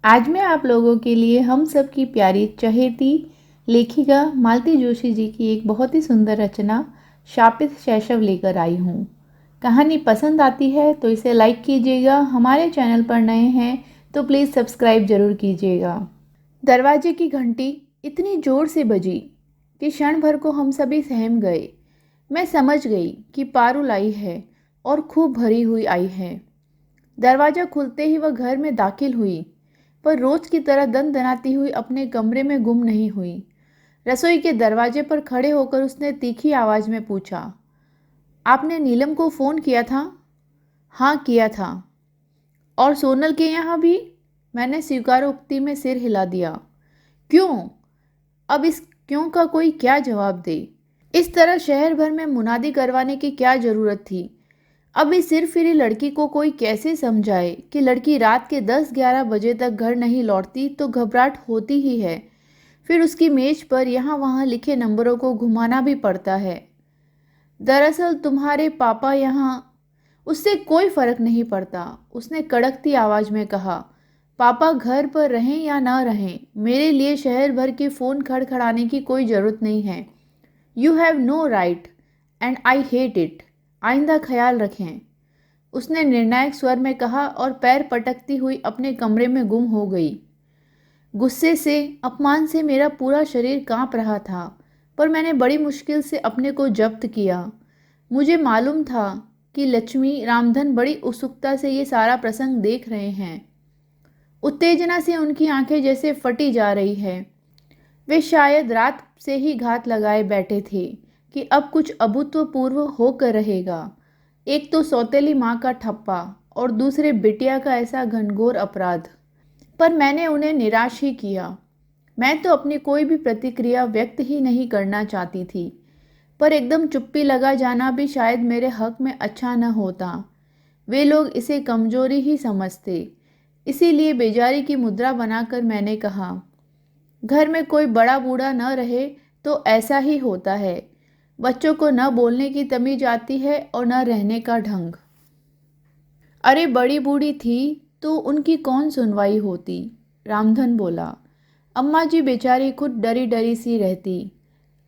आज मैं आप लोगों के लिए हम सब की प्यारी चहेती लेखिका मालती जोशी जी की एक बहुत ही सुंदर रचना शापित शैशव लेकर आई हूँ। कहानी पसंद आती है तो इसे लाइक कीजिएगा। हमारे चैनल पर नए हैं तो प्लीज़ सब्सक्राइब ज़रूर कीजिएगा। दरवाजे की घंटी इतनी ज़ोर से बजी कि क्षण भर को हम सभी सहम गए। मैं समझ गई कि पारुल आई है और खूब भरी हुई आई है। दरवाज़ा खुलते ही वह घर में दाखिल हुई, पर रोज की तरह दनदनाती हुई अपने कमरे में गुम नहीं हुई। रसोई के दरवाजे पर खड़े होकर उसने तीखी आवाज़ में पूछा, आपने नीलम को फ़ोन किया था? हाँ किया था। और सोनल के यहाँ भी? मैंने स्वीकारोक्ति में सिर हिला दिया। क्यों? अब इस क्यों का कोई क्या जवाब दे? इस तरह शहर भर में मुनादी करवाने की क्या ज़रूरत थी? अब इस सिरफिरी लड़की को कोई कैसे समझाए कि लड़की रात के 10-11 बजे तक घर नहीं लौटती तो घबराहट होती ही है। फिर उसकी मेज पर यहाँ वहाँ लिखे नंबरों को घुमाना भी पड़ता है। दरअसल तुम्हारे पापा यहाँ। उससे कोई फर्क नहीं पड़ता, उसने कड़कती आवाज में कहा। पापा घर पर रहें या ना रहें, मेरे लिए शहर भर के फ़ोन खड़खड़ाने की कोई ज़रूरत नहीं है। You have no right and I hate it. आइंदा ख्याल रखें, उसने निर्णायक स्वर में कहा और पैर पटकती हुई अपने कमरे में गुम हो गई। गुस्से से, अपमान से मेरा पूरा शरीर कांप रहा था, पर मैंने बड़ी मुश्किल से अपने को जब्त किया। मुझे मालूम था कि लक्ष्मी रामधन बड़ी उत्सुकता से ये सारा प्रसंग देख रहे हैं। उत्तेजना से उनकी आंखें जैसे फटी जा रही है। वे शायद रात से ही घात लगाए बैठे थे कि अब कुछ अभूतपूर्व होकर रहेगा। एक तो सौतेली माँ का ठप्पा और दूसरे बिटिया का ऐसा घनघोर अपराध। पर मैंने उन्हें निराश ही किया। मैं तो अपनी कोई भी प्रतिक्रिया व्यक्त ही नहीं करना चाहती थी, पर एकदम चुप्पी लगा जाना भी शायद मेरे हक में अच्छा न होता। वे लोग इसे कमजोरी ही समझते। इसीलिए बेजारी की मुद्रा बनाकर मैंने कहा, घर में कोई बड़ा बूढ़ा न रहे तो ऐसा ही होता है। बच्चों को न बोलने की तमीज आती है और न रहने का ढंग। अरे बड़ी बूढ़ी थी तो उनकी कौन सुनवाई होती? रामधन बोला। अम्मा जी बेचारी खुद डरी डरी सी रहती।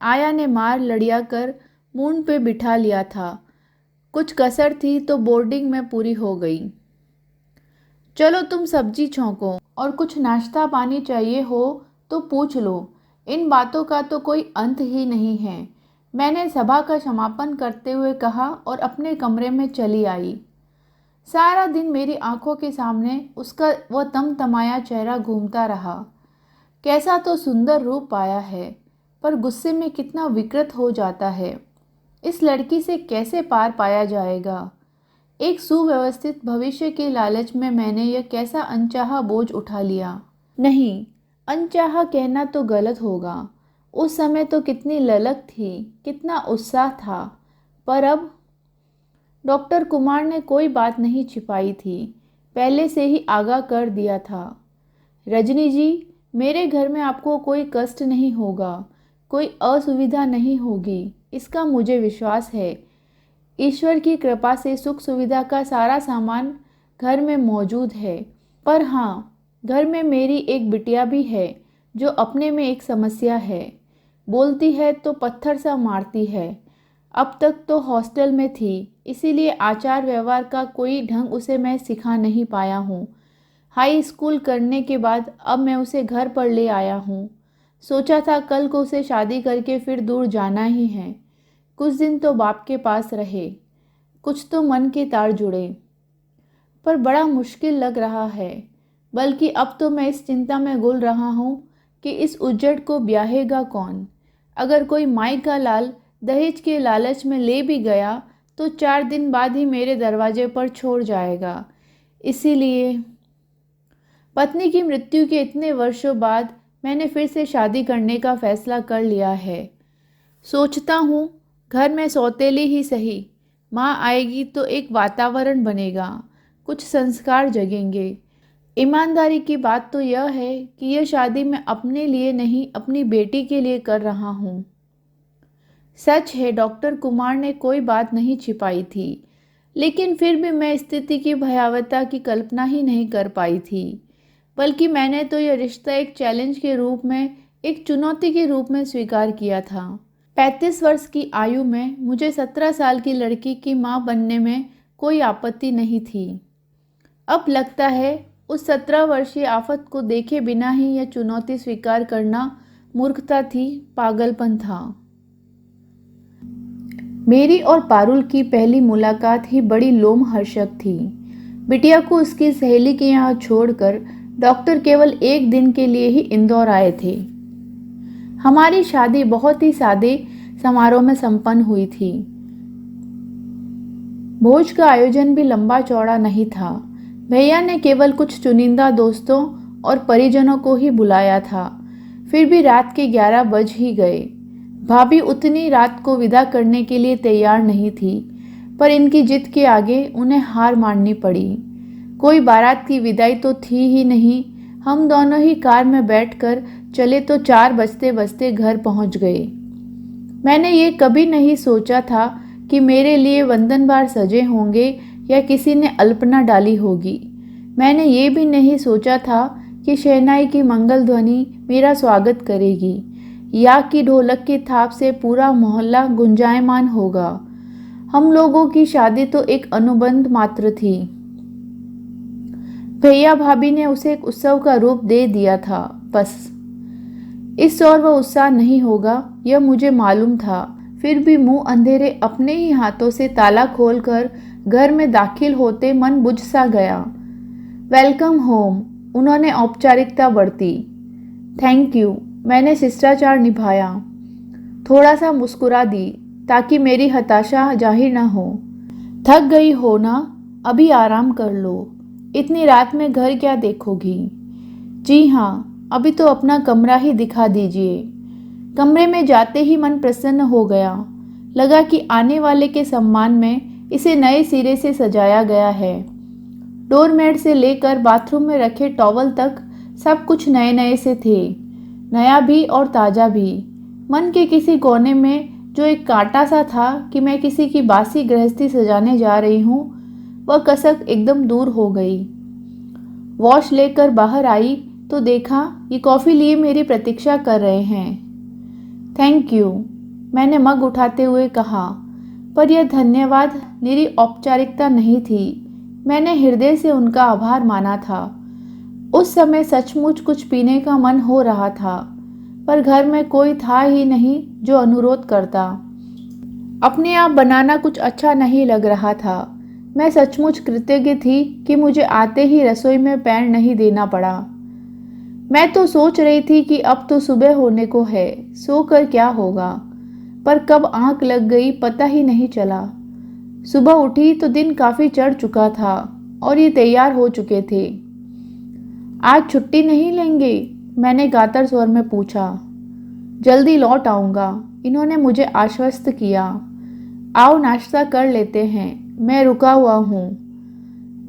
आया ने मार लड़िया कर मूंड पे बिठा लिया था। कुछ कसर थी तो बोर्डिंग में पूरी हो गई। चलो तुम सब्जी छौंको और कुछ नाश्ता पानी चाहिए हो तो पूछ लो। इन बातों का तो कोई अंत ही नहीं है, मैंने सभा का समापन करते हुए कहा और अपने कमरे में चली आई। सारा दिन मेरी आंखों के सामने उसका वह तमतमाया चेहरा घूमता रहा। कैसा तो सुंदर रूप पाया है, पर गुस्से में कितना विकृत हो जाता है। इस लड़की से कैसे पार पाया जाएगा? एक सुव्यवस्थित भविष्य के लालच में मैंने यह कैसा अनचाहा बोझ उठा लिया। नहीं, अनचाहा कहना तो गलत होगा। उस समय तो कितनी ललक थी, कितना उत्साह था। पर अब डॉक्टर कुमार ने कोई बात नहीं छिपाई थी, पहले से ही आगाह कर दिया था। रजनी जी, मेरे घर में आपको कोई कष्ट नहीं होगा, कोई असुविधा नहीं होगी, इसका मुझे विश्वास है। ईश्वर की कृपा से सुख सुविधा का सारा सामान घर में मौजूद है। पर हाँ, घर में मेरी एक बिटिया भी है जो अपने में एक समस्या है। बोलती है तो पत्थर सा मारती है। अब तक तो हॉस्टल में थी, इसीलिए आचार व्यवहार का कोई ढंग उसे मैं सिखा नहीं पाया हूँ। हाई स्कूल करने के बाद अब मैं उसे घर पर ले आया हूँ। सोचा था कल को उसे शादी करके फिर दूर जाना ही है। कुछ दिन तो बाप के पास रहे, कुछ तो मन के तार जुड़े। पर बड़ा मुश्किल लग रहा है। बल्कि अब तो मैं इस चिंता में घुल रहा हूँ कि इस उज्जड़ को ब्याहेगा कौन। अगर कोई माई का लाल दहेज के लालच में ले भी गया तो 4 दिन बाद ही मेरे दरवाजे पर छोड़ जाएगा। इसीलिए पत्नी की मृत्यु के इतने वर्षों बाद मैंने फिर से शादी करने का फैसला कर लिया है। सोचता हूँ घर में सौतेली ही सही, माँ आएगी तो एक वातावरण बनेगा, कुछ संस्कार जगेंगे। ईमानदारी की बात तो यह है कि यह शादी मैं अपने लिए नहीं अपनी बेटी के लिए कर रहा हूँ। सच है, डॉक्टर कुमार ने कोई बात नहीं छिपाई थी, लेकिन फिर भी मैं स्थिति की भयावहता की कल्पना ही नहीं कर पाई थी। बल्कि मैंने तो यह रिश्ता एक चैलेंज के रूप में, एक चुनौती के रूप में स्वीकार किया था। 35 वर्ष की आयु में मुझे 17 साल की लड़की की मां बनने में कोई आपत्ति नहीं थी। अब लगता है उस 17 वर्षीय आफत को देखे बिना ही यह चुनौती स्वीकार करना मूर्खता थी, पागलपन था। मेरी और पारुल की पहली मुलाकात ही बड़ी लोमहर्षक थी। बिटिया को उसकी सहेली के यहाँ छोड़कर डॉक्टर केवल एक दिन के लिए ही इंदौर आए थे। हमारी शादी बहुत ही सादे समारोह में संपन्न हुई थी। भोज का आयोजन भी लंबा चौड़ा नहीं था। भैया ने केवल कुछ चुनिंदा दोस्तों और परिजनों को ही बुलाया था। फिर भी रात के 11 बज ही गए। भाभी उतनी रात को विदा करने के लिए तैयार नहीं थी, पर इनकी जिद के आगे उन्हें हार माननी पड़ी। कोई बारात की विदाई तो थी ही नहीं। हम दोनों ही कार में बैठकर चले तो 4 बजते बजते घर पहुंच गए। मैंने ये कभी नहीं सोचा था कि मेरे लिए वंदनबार सजे होंगे या किसी ने अल्पना डाली होगी। मैंने ये भी नहीं सोचा था कि शहनाई की मंगल ध्वनि मेरा स्वागत करेगी या कि ढोलक की थाप से पूरा मोहल्ला गुंजायमान होगा। हम लोगों की शादी तो एक अनुबंध मात्र थी। भैया भाभी ने उसे एक उत्सव का रूप दे दिया था, बस। इस और वह उत्साह नहीं होगा, यह मुझे मालूम था। फिर भी मुंह अंधेरे अपने ही हाथों से ताला खोलकर घर में दाखिल होते मन बुझ सा गया। वेलकम होम, उन्होंने औपचारिकता बरती। थैंक यू, मैंने शिष्टाचार निभाया। थोड़ा सा मुस्कुरा दी ताकि मेरी हताशा जाहिर न हो। थक गई हो ना, अभी आराम कर लो। इतनी रात में घर क्या देखोगी? जी हाँ, अभी तो अपना कमरा ही दिखा दीजिए। कमरे में जाते ही मन प्रसन्न हो गया। लगा कि आने वाले के सम्मान में इसे नए सिरे से सजाया गया है। डोरमेट से लेकर बाथरूम में रखे टॉवल तक सब कुछ नए नए से थे, नया भी और ताज़ा भी। मन के किसी कोने में जो एक कांटा सा था कि मैं किसी की बासी गृहस्थी सजाने जा रही हूँ, वह कसक एकदम दूर हो गई। वॉश लेकर बाहर आई तो देखा ये कॉफ़ी लिए मेरी प्रतीक्षा कर रहे हैं। थैंक यू, मैंने मग उठाते हुए कहा, पर यह धन्यवाद निरी औपचारिकता नहीं थी। मैंने हृदय से उनका आभार माना था। उस समय सचमुच कुछ पीने का मन हो रहा था, पर घर में कोई था ही नहीं जो अनुरोध करता। अपने आप बनाना कुछ अच्छा नहीं लग रहा था। मैं सचमुच कृतज्ञ थी कि मुझे आते ही रसोई में पैर नहीं देना पड़ा। मैं तो सोच रही थी कि अब तो सुबह होने को है, सोकर क्या होगा, पर कब आंख लग गई पता ही नहीं चला। सुबह उठी तो दिन काफ़ी चढ़ चुका था और ये तैयार हो चुके थे। आज छुट्टी नहीं लेंगे? मैंने कातर स्वर में पूछा। जल्दी लौट आऊँगा, इन्होंने मुझे आश्वस्त किया। आओ नाश्ता कर लेते हैं, मैं रुका हुआ हूँ।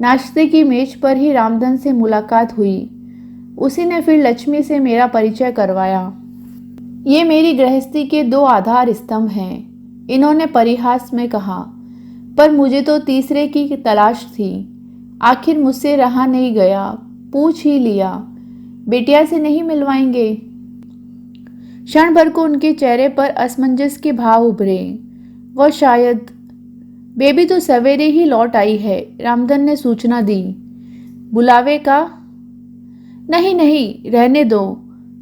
नाश्ते की मेज पर ही रामधन से मुलाकात हुई। उसी ने फिर लक्ष्मी से मेरा परिचय करवाया। ये मेरी गृहस्थी के 2 आधार स्तंभ हैं, इन्होंने परिहास में कहा, पर मुझे तो तीसरे की तलाश थी। आखिर मुझसे रहा नहीं गया, पूछ ही लिया। बेटिया से नहीं मिलवाएंगे? क्षण भर को उनके चेहरे पर असमंजस के भाव उभरे। वह शायद बेबी तो सवेरे ही लौट आई है, रामधन ने सूचना दी। बुलावे का? नहीं नहीं, रहने दो,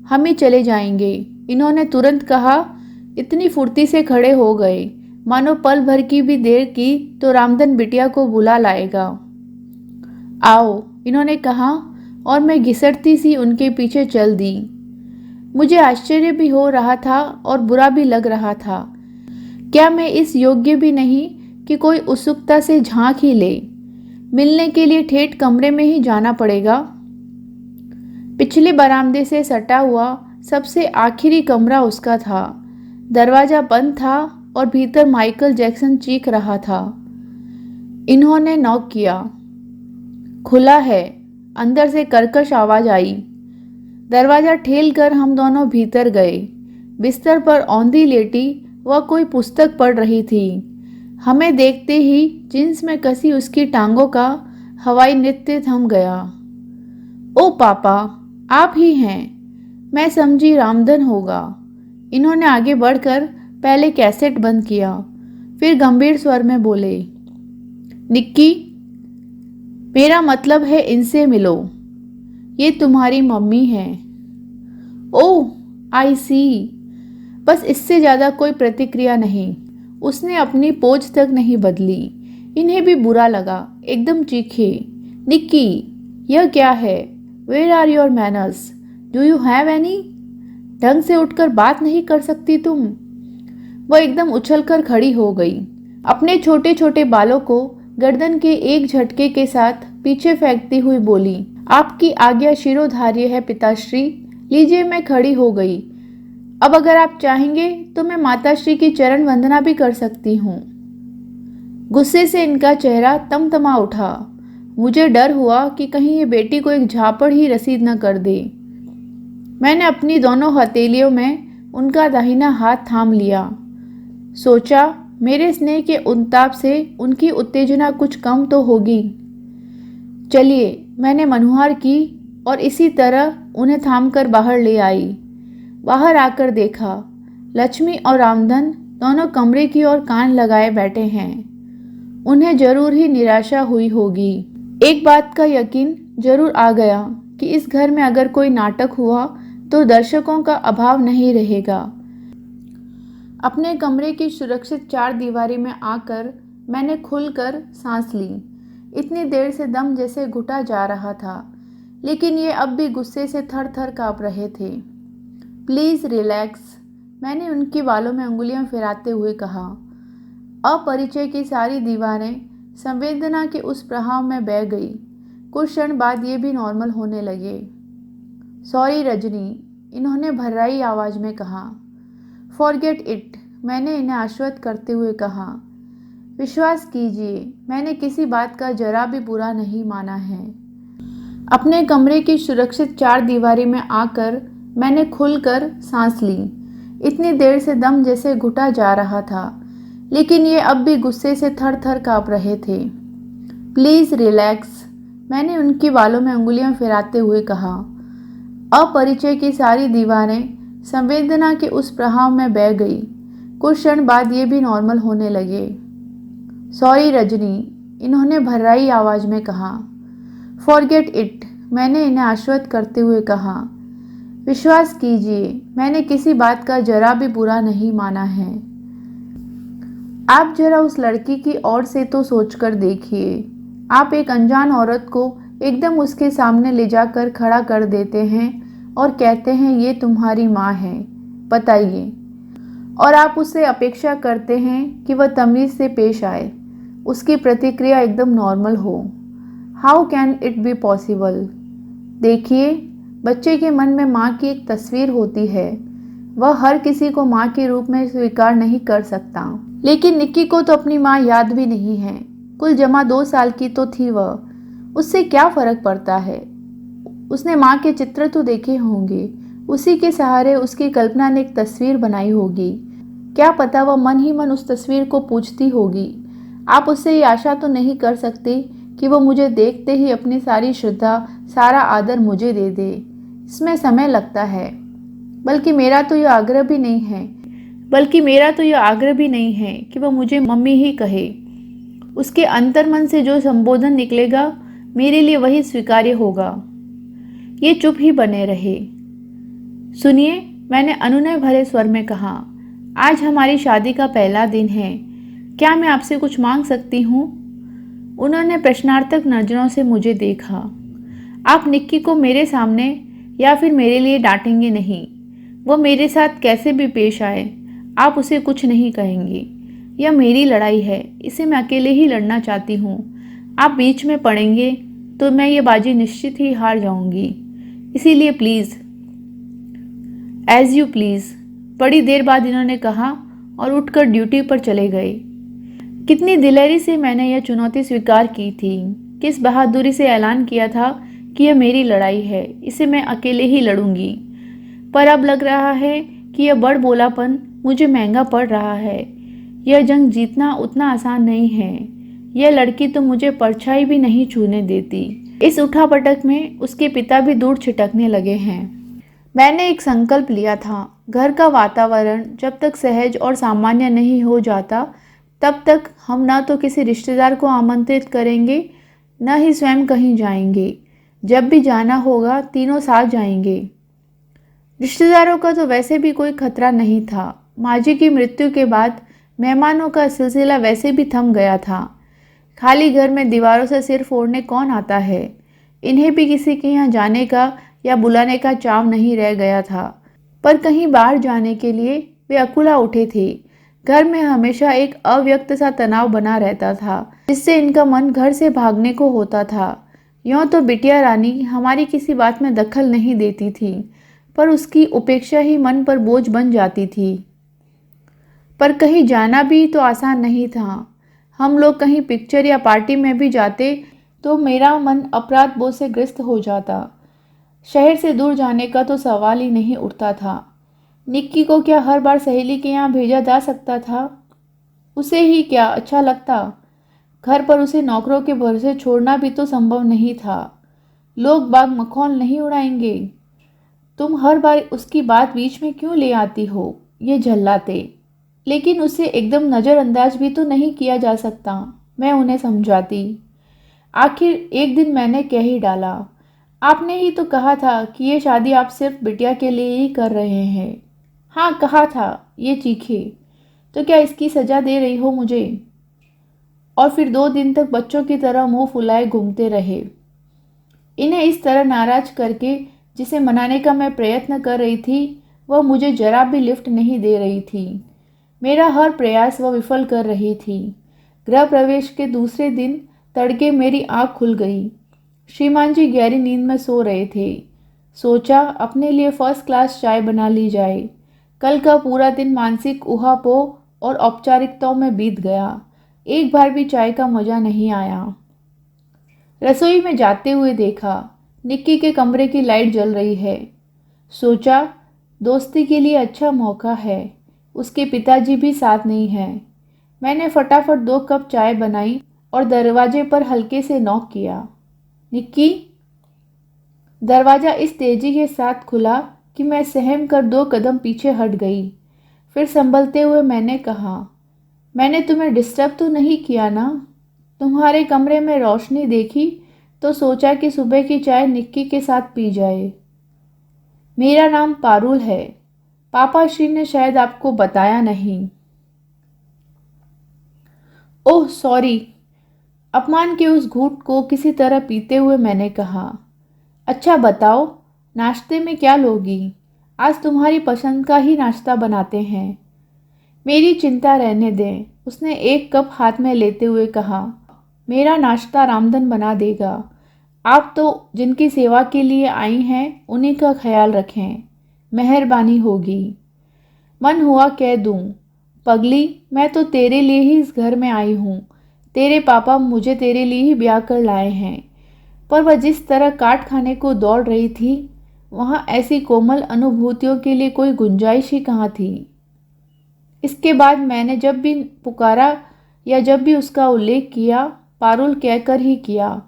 हम ही चले जाएंगे, इन्होंने तुरंत कहा। इतनी फुर्ती से खड़े हो गए मानो पल भर की भी देर की तो रामधन बिटिया को बुला लाएगा। आओ, इन्होंने कहा और मैं घिसटती सी उनके पीछे चल दी। मुझे आश्चर्य भी हो रहा था और बुरा भी लग रहा था। क्या मैं इस योग्य भी नहीं कि कोई उत्सुकता से झांक ही ले? मिलने के लिए ठेठ कमरे में ही जाना पड़ेगा। पिछले बरामदे से सटा हुआ सबसे आखिरी कमरा उसका था। दरवाज़ा बंद था और भीतर माइकल जैक्सन चीख रहा था। इन्होंने नॉक किया। खुला है, अंदर से कर्कश आवाज़ आई। दरवाज़ा ठेल कर हम दोनों भीतर गए। बिस्तर पर औंधी लेटी वह कोई पुस्तक पढ़ रही थी। हमें देखते ही जींस में कसी उसकी टांगों का हवाई नृत्य थम गया। ओ पापा, आप ही हैं। मैं समझी रामधन होगा। इन्होंने आगे बढ़कर पहले कैसेट बंद किया, फिर गंभीर स्वर में बोले, निक्की, मेरा मतलब है इनसे मिलो। ये तुम्हारी मम्मी है। ओह, आई सी। बस इससे ज़्यादा कोई प्रतिक्रिया नहीं। उसने अपनी पोज तक नहीं बदली। इन्हें भी बुरा लगा, एकदम चीखे, निक्की, यह क्या है? Where are your manners? Do you have any? ढंग से उठकर बात नहीं कर सकती तुम? वह एकदम उछलकर खड़ी हो गई, अपने छोटे छोटे बालों को गर्दन के एक झटके के साथ पीछे फेंकती हुई बोली, आपकी आज्ञा शिरोधार्य है पिताश्री। लीजिए, मैं खड़ी हो गई। अब अगर आप चाहेंगे तो मैं माताश्री की चरण वंदना भी कर सकती हूँ। गुस्से से इनका चेहरा तमतमा उठा। मुझे डर हुआ कि कहीं ये बेटी को एक झापड़ ही रसीद न कर दे। मैंने अपनी दोनों हथेलियों में उनका दाहिना हाथ थाम लिया। सोचा, मेरे स्नेह के उनताप से उनकी उत्तेजना कुछ कम तो होगी। चलिए, मैंने मनुहार की और इसी तरह उन्हें थामकर बाहर ले आई। बाहर आकर देखा, लक्ष्मी और रामधन दोनों कमरे की ओर कान लगाए बैठे हैं। उन्हें जरूर ही निराशा हुई होगी। एक बात का यकीन जरूर आ गया कि इस घर में अगर कोई नाटक हुआ तो दर्शकों का अभाव नहीं रहेगा। अपने कमरे की सुरक्षित चार दीवारी में आकर मैंने खुलकर सांस ली। इतनी देर से दम जैसे घुटा जा रहा था, लेकिन ये अब भी गुस्से से थर थर काँप रहे थे। प्लीज़ रिलैक्स, मैंने उनके बालों में उंगलियां फिराते हुए कहा। अपरिचय की सारी दीवारें संवेदना के उस प्रभाव में बह गई। कुछ क्षण बाद ये भी नॉर्मल होने लगे। सॉरी रजनी, इन्होंने भर्राई आवाज़ में कहा। फॉरगेट इट, मैंने इन्हें आश्वस्त करते हुए कहा। विश्वास कीजिए, मैंने किसी बात का जरा भी बुरा नहीं माना है। अपने कमरे की सुरक्षित चार दीवारी में आकर मैंने खुलकर सांस ली। इतनी देर से दम जैसे घुटा जा रहा था, लेकिन ये अब भी गुस्से से थर थर काँप रहे थे। प्लीज़ रिलैक्स, मैंने उनके बालों में उंगलियां फिराते हुए कहा। अपरिचय की सारी दीवारें संवेदना के उस प्रभाव में बह गई। कुछ क्षण बाद ये भी नॉर्मल होने लगे। सॉरी रजनी, इन्होंने भर्राई आवाज़ में कहा। फॉरगेट इट, मैंने इन्हें आश्वस्त करते हुए कहा। विश्वास कीजिए, मैंने किसी बात का जरा भी बुरा नहीं माना है। आप जरा उस लड़की की ओर से तो सोचकर देखिए। आप एक अनजान औरत को एकदम उसके सामने ले जाकर खड़ा कर देते हैं और कहते हैं ये तुम्हारी माँ है, बताइए। और आप उससे अपेक्षा करते हैं कि वह तमीज़ से पेश आए, उसकी प्रतिक्रिया एकदम नॉर्मल हो। How can it be possible? देखिए, बच्चे के मन में माँ की एक तस्वीर होती है। वह हर किसी को माँ के रूप में स्वीकार नहीं कर सकता। लेकिन निक्की को तो अपनी माँ याद भी नहीं है। कुल जमा 2 साल की तो थी वह। उससे क्या फ़र्क पड़ता है? उसने माँ के चित्र तो देखे होंगे, उसी के सहारे उसकी कल्पना ने एक तस्वीर बनाई होगी। क्या पता वह मन ही मन उस तस्वीर को पूछती होगी। आप उससे ये आशा तो नहीं कर सकते कि वह मुझे देखते ही अपनी सारी श्रद्धा, सारा आदर मुझे दे दे। इसमें समय लगता है। बल्कि मेरा तो यह आग्रह भी नहीं है कि वह मुझे मम्मी ही कहे। उसके अंतर्मन से जो संबोधन निकलेगा, मेरे लिए वही स्वीकार्य होगा। ये चुप ही बने रहे। सुनिए, मैंने अनुनय भरे स्वर में कहा, आज हमारी शादी का पहला दिन है। क्या मैं आपसे कुछ मांग सकती हूँ? उन्होंने प्रश्नार्थक नजरों से मुझे देखा। आप निक्की को मेरे सामने या फिर मेरे लिए डांटेंगे नहीं। वह मेरे साथ कैसे भी पेश आए, आप उसे कुछ नहीं कहेंगे। यह मेरी लड़ाई है, इसे मैं अकेले ही लड़ना चाहती हूँ। आप बीच में पड़ेंगे तो मैं ये बाजी निश्चित ही हार जाऊंगी। इसीलिए प्लीज़, एज यू प्लीज़। बड़ी देर बाद इन्होंने कहा और उठकर ड्यूटी पर चले गए। कितनी दिलेरी से मैंने यह चुनौती स्वीकार की थी, किस बहादुरी से ऐलान किया था कि यह मेरी लड़ाई है, इसे मैं अकेले ही लड़ूंगी। पर अब लग रहा है कि यह बड़ बोलापन मुझे महंगा पड़ रहा है। यह जंग जीतना उतना आसान नहीं है। यह लड़की तो मुझे परछाई भी नहीं छूने देती। इस उठापटक में उसके पिता भी दूर छिटकने लगे हैं। मैंने एक संकल्प लिया था, घर का वातावरण जब तक सहज और सामान्य नहीं हो जाता तब तक हम न तो किसी रिश्तेदार को आमंत्रित करेंगे न ही स्वयं कहीं जाएंगे। जब भी जाना होगा तीनों साथ जाएंगे। रिश्तेदारों का तो वैसे भी कोई खतरा नहीं था। माँ जी की मृत्यु के बाद मेहमानों का सिलसिला वैसे भी थम गया था। खाली घर में दीवारों से सिर फोड़ने कौन आता है। इन्हें भी किसी के यहाँ जाने का या बुलाने का चाव नहीं रह गया था। पर कहीं बाहर जाने के लिए वे अकुला उठे थे। घर में हमेशा एक अव्यक्त सा तनाव बना रहता था, जिससे इनका मन घर से भागने को होता था। यूँ तो बिटिया रानी हमारी किसी बात में दखल नहीं देती थी, पर उसकी उपेक्षा ही मन पर बोझ बन जाती थी। पर कहीं जाना भी तो आसान नहीं था। हम लोग कहीं पिक्चर या पार्टी में भी जाते तो मेरा मन अपराध बोध से ग्रस्त हो जाता। शहर से दूर जाने का तो सवाल ही नहीं उठता था। निक्की को क्या हर बार सहेली के यहाँ भेजा जा सकता था? उसे ही क्या अच्छा लगता? घर पर उसे नौकरों के भरोसे छोड़ना भी तो संभव नहीं था। लोग बाग मखौल नहीं उड़ाएंगे। तुम हर बार उसकी बात बीच में क्यों ले आती हो? ये झल्लाते। लेकिन उसे एकदम नज़रअंदाज भी तो नहीं किया जा सकता। मैं उन्हें समझाती। आखिर एक दिन मैंने कह ही डाला, आपने ही तो कहा था कि ये शादी आप सिर्फ बिटिया के लिए ही कर रहे हैं। हाँ कहा था, ये चीखे। तो क्या इसकी सज़ा दे रही हो मुझे? और फिर 2 दिन तक बच्चों की तरह मुंह फुलाए घूमते रहे। इन्हें इस तरह नाराज करके जिसे मनाने का मैं प्रयत्न कर रही थी, वह मुझे जरा भी लिफ्ट नहीं दे रही थी। मेरा हर प्रयास वह विफल कर रही थी। गृह प्रवेश के दूसरे दिन तड़के मेरी आँख खुल गई। श्रीमान जी गहरी नींद में सो रहे थे। सोचा अपने लिए फर्स्ट क्लास चाय बना ली जाए। कल का पूरा दिन मानसिक ऊहापोह और औपचारिकताओं में बीत गया। एक बार भी चाय का मजा नहीं आया। रसोई में जाते हुए देखा, निक्की के कमरे की लाइट जल रही है। सोचा दोस्ती के लिए अच्छा मौका है। उसके पिताजी भी साथ नहीं हैं। मैंने फटाफट 2 कप चाय बनाई और दरवाजे पर हल्के से नॉक किया। निक्की। दरवाज़ा इस तेजी के साथ खुला कि मैं सहम कर 2 कदम पीछे हट गई। फिर संभलते हुए मैंने कहा, मैंने तुम्हें डिस्टर्ब तो नहीं किया ना? तुम्हारे कमरे में रोशनी देखी तो सोचा कि सुबह की चाय निक्की के साथ पी जाए। मेरा नाम पारुल है। पापा श्री ने शायद आपको बताया नहीं। Oh sorry. अपमान के उस घूंट को किसी तरह पीते हुए मैंने कहा, अच्छा बताओ, नाश्ते में क्या लोगी? आज तुम्हारी पसंद का ही नाश्ता बनाते हैं। मेरी चिंता रहने दें, उसने 1 कप हाथ में लेते हुए कहा। मेरा नाश्ता रामधन बना देगा। आप तो जिनकी सेवा के लिए आई हैं उन्हीं का ख्याल रखें, मेहरबानी होगी। मन हुआ कह दूं, पगली मैं तो तेरे लिए ही इस घर में आई हूँ। तेरे पापा मुझे तेरे लिए ही ब्याह कर लाए हैं। पर वह जिस तरह काट खाने को दौड़ रही थी, वहाँ ऐसी कोमल अनुभूतियों के लिए कोई गुंजाइश ही कहाँ थी। इसके बाद मैंने जब भी पुकारा या जब भी उसका उल्लेख किया, पारुल कहकर ही किया।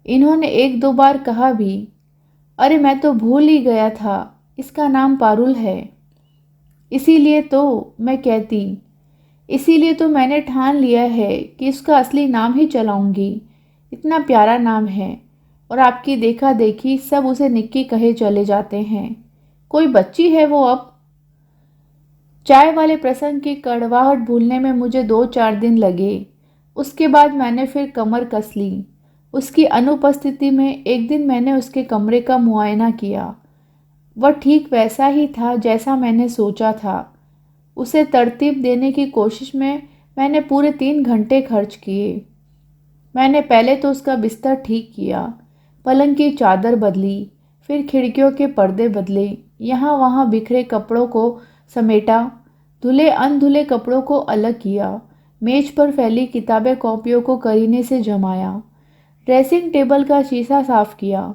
इन्होंने 1-2 बार कहा भी, अरे मैं तो भूल ही गया था, इसका नाम पारुल है। इसीलिए तो मैं कहती, इसीलिए तो मैंने ठान लिया है कि इसका असली नाम ही चलाऊंगी। इतना प्यारा नाम है और आपकी देखा देखी सब उसे निक्की कहे चले जाते हैं। कोई बच्ची है वो अब। चाय वाले प्रसंग की कड़वाहट भूलने में मुझे 2-4 दिन लगे। उसके बाद मैंने फिर कमर कस ली। उसकी अनुपस्थिति में एक दिन मैंने उसके कमरे का मुआयना किया। वह ठीक वैसा ही था जैसा मैंने सोचा था। उसे तरतीब देने की कोशिश में मैंने पूरे 3 घंटे खर्च किए। मैंने पहले तो उसका बिस्तर ठीक किया, पलंग की चादर बदली, फिर खिड़कियों के पर्दे बदले, यहाँ वहाँ बिखरे कपड़ों को समेटा, धुले अनधुले कपड़ों को अलग किया, मेज पर फैली किताबें कॉपियों को करीने से जमाया, ड्रेसिंग टेबल का शीशा साफ किया,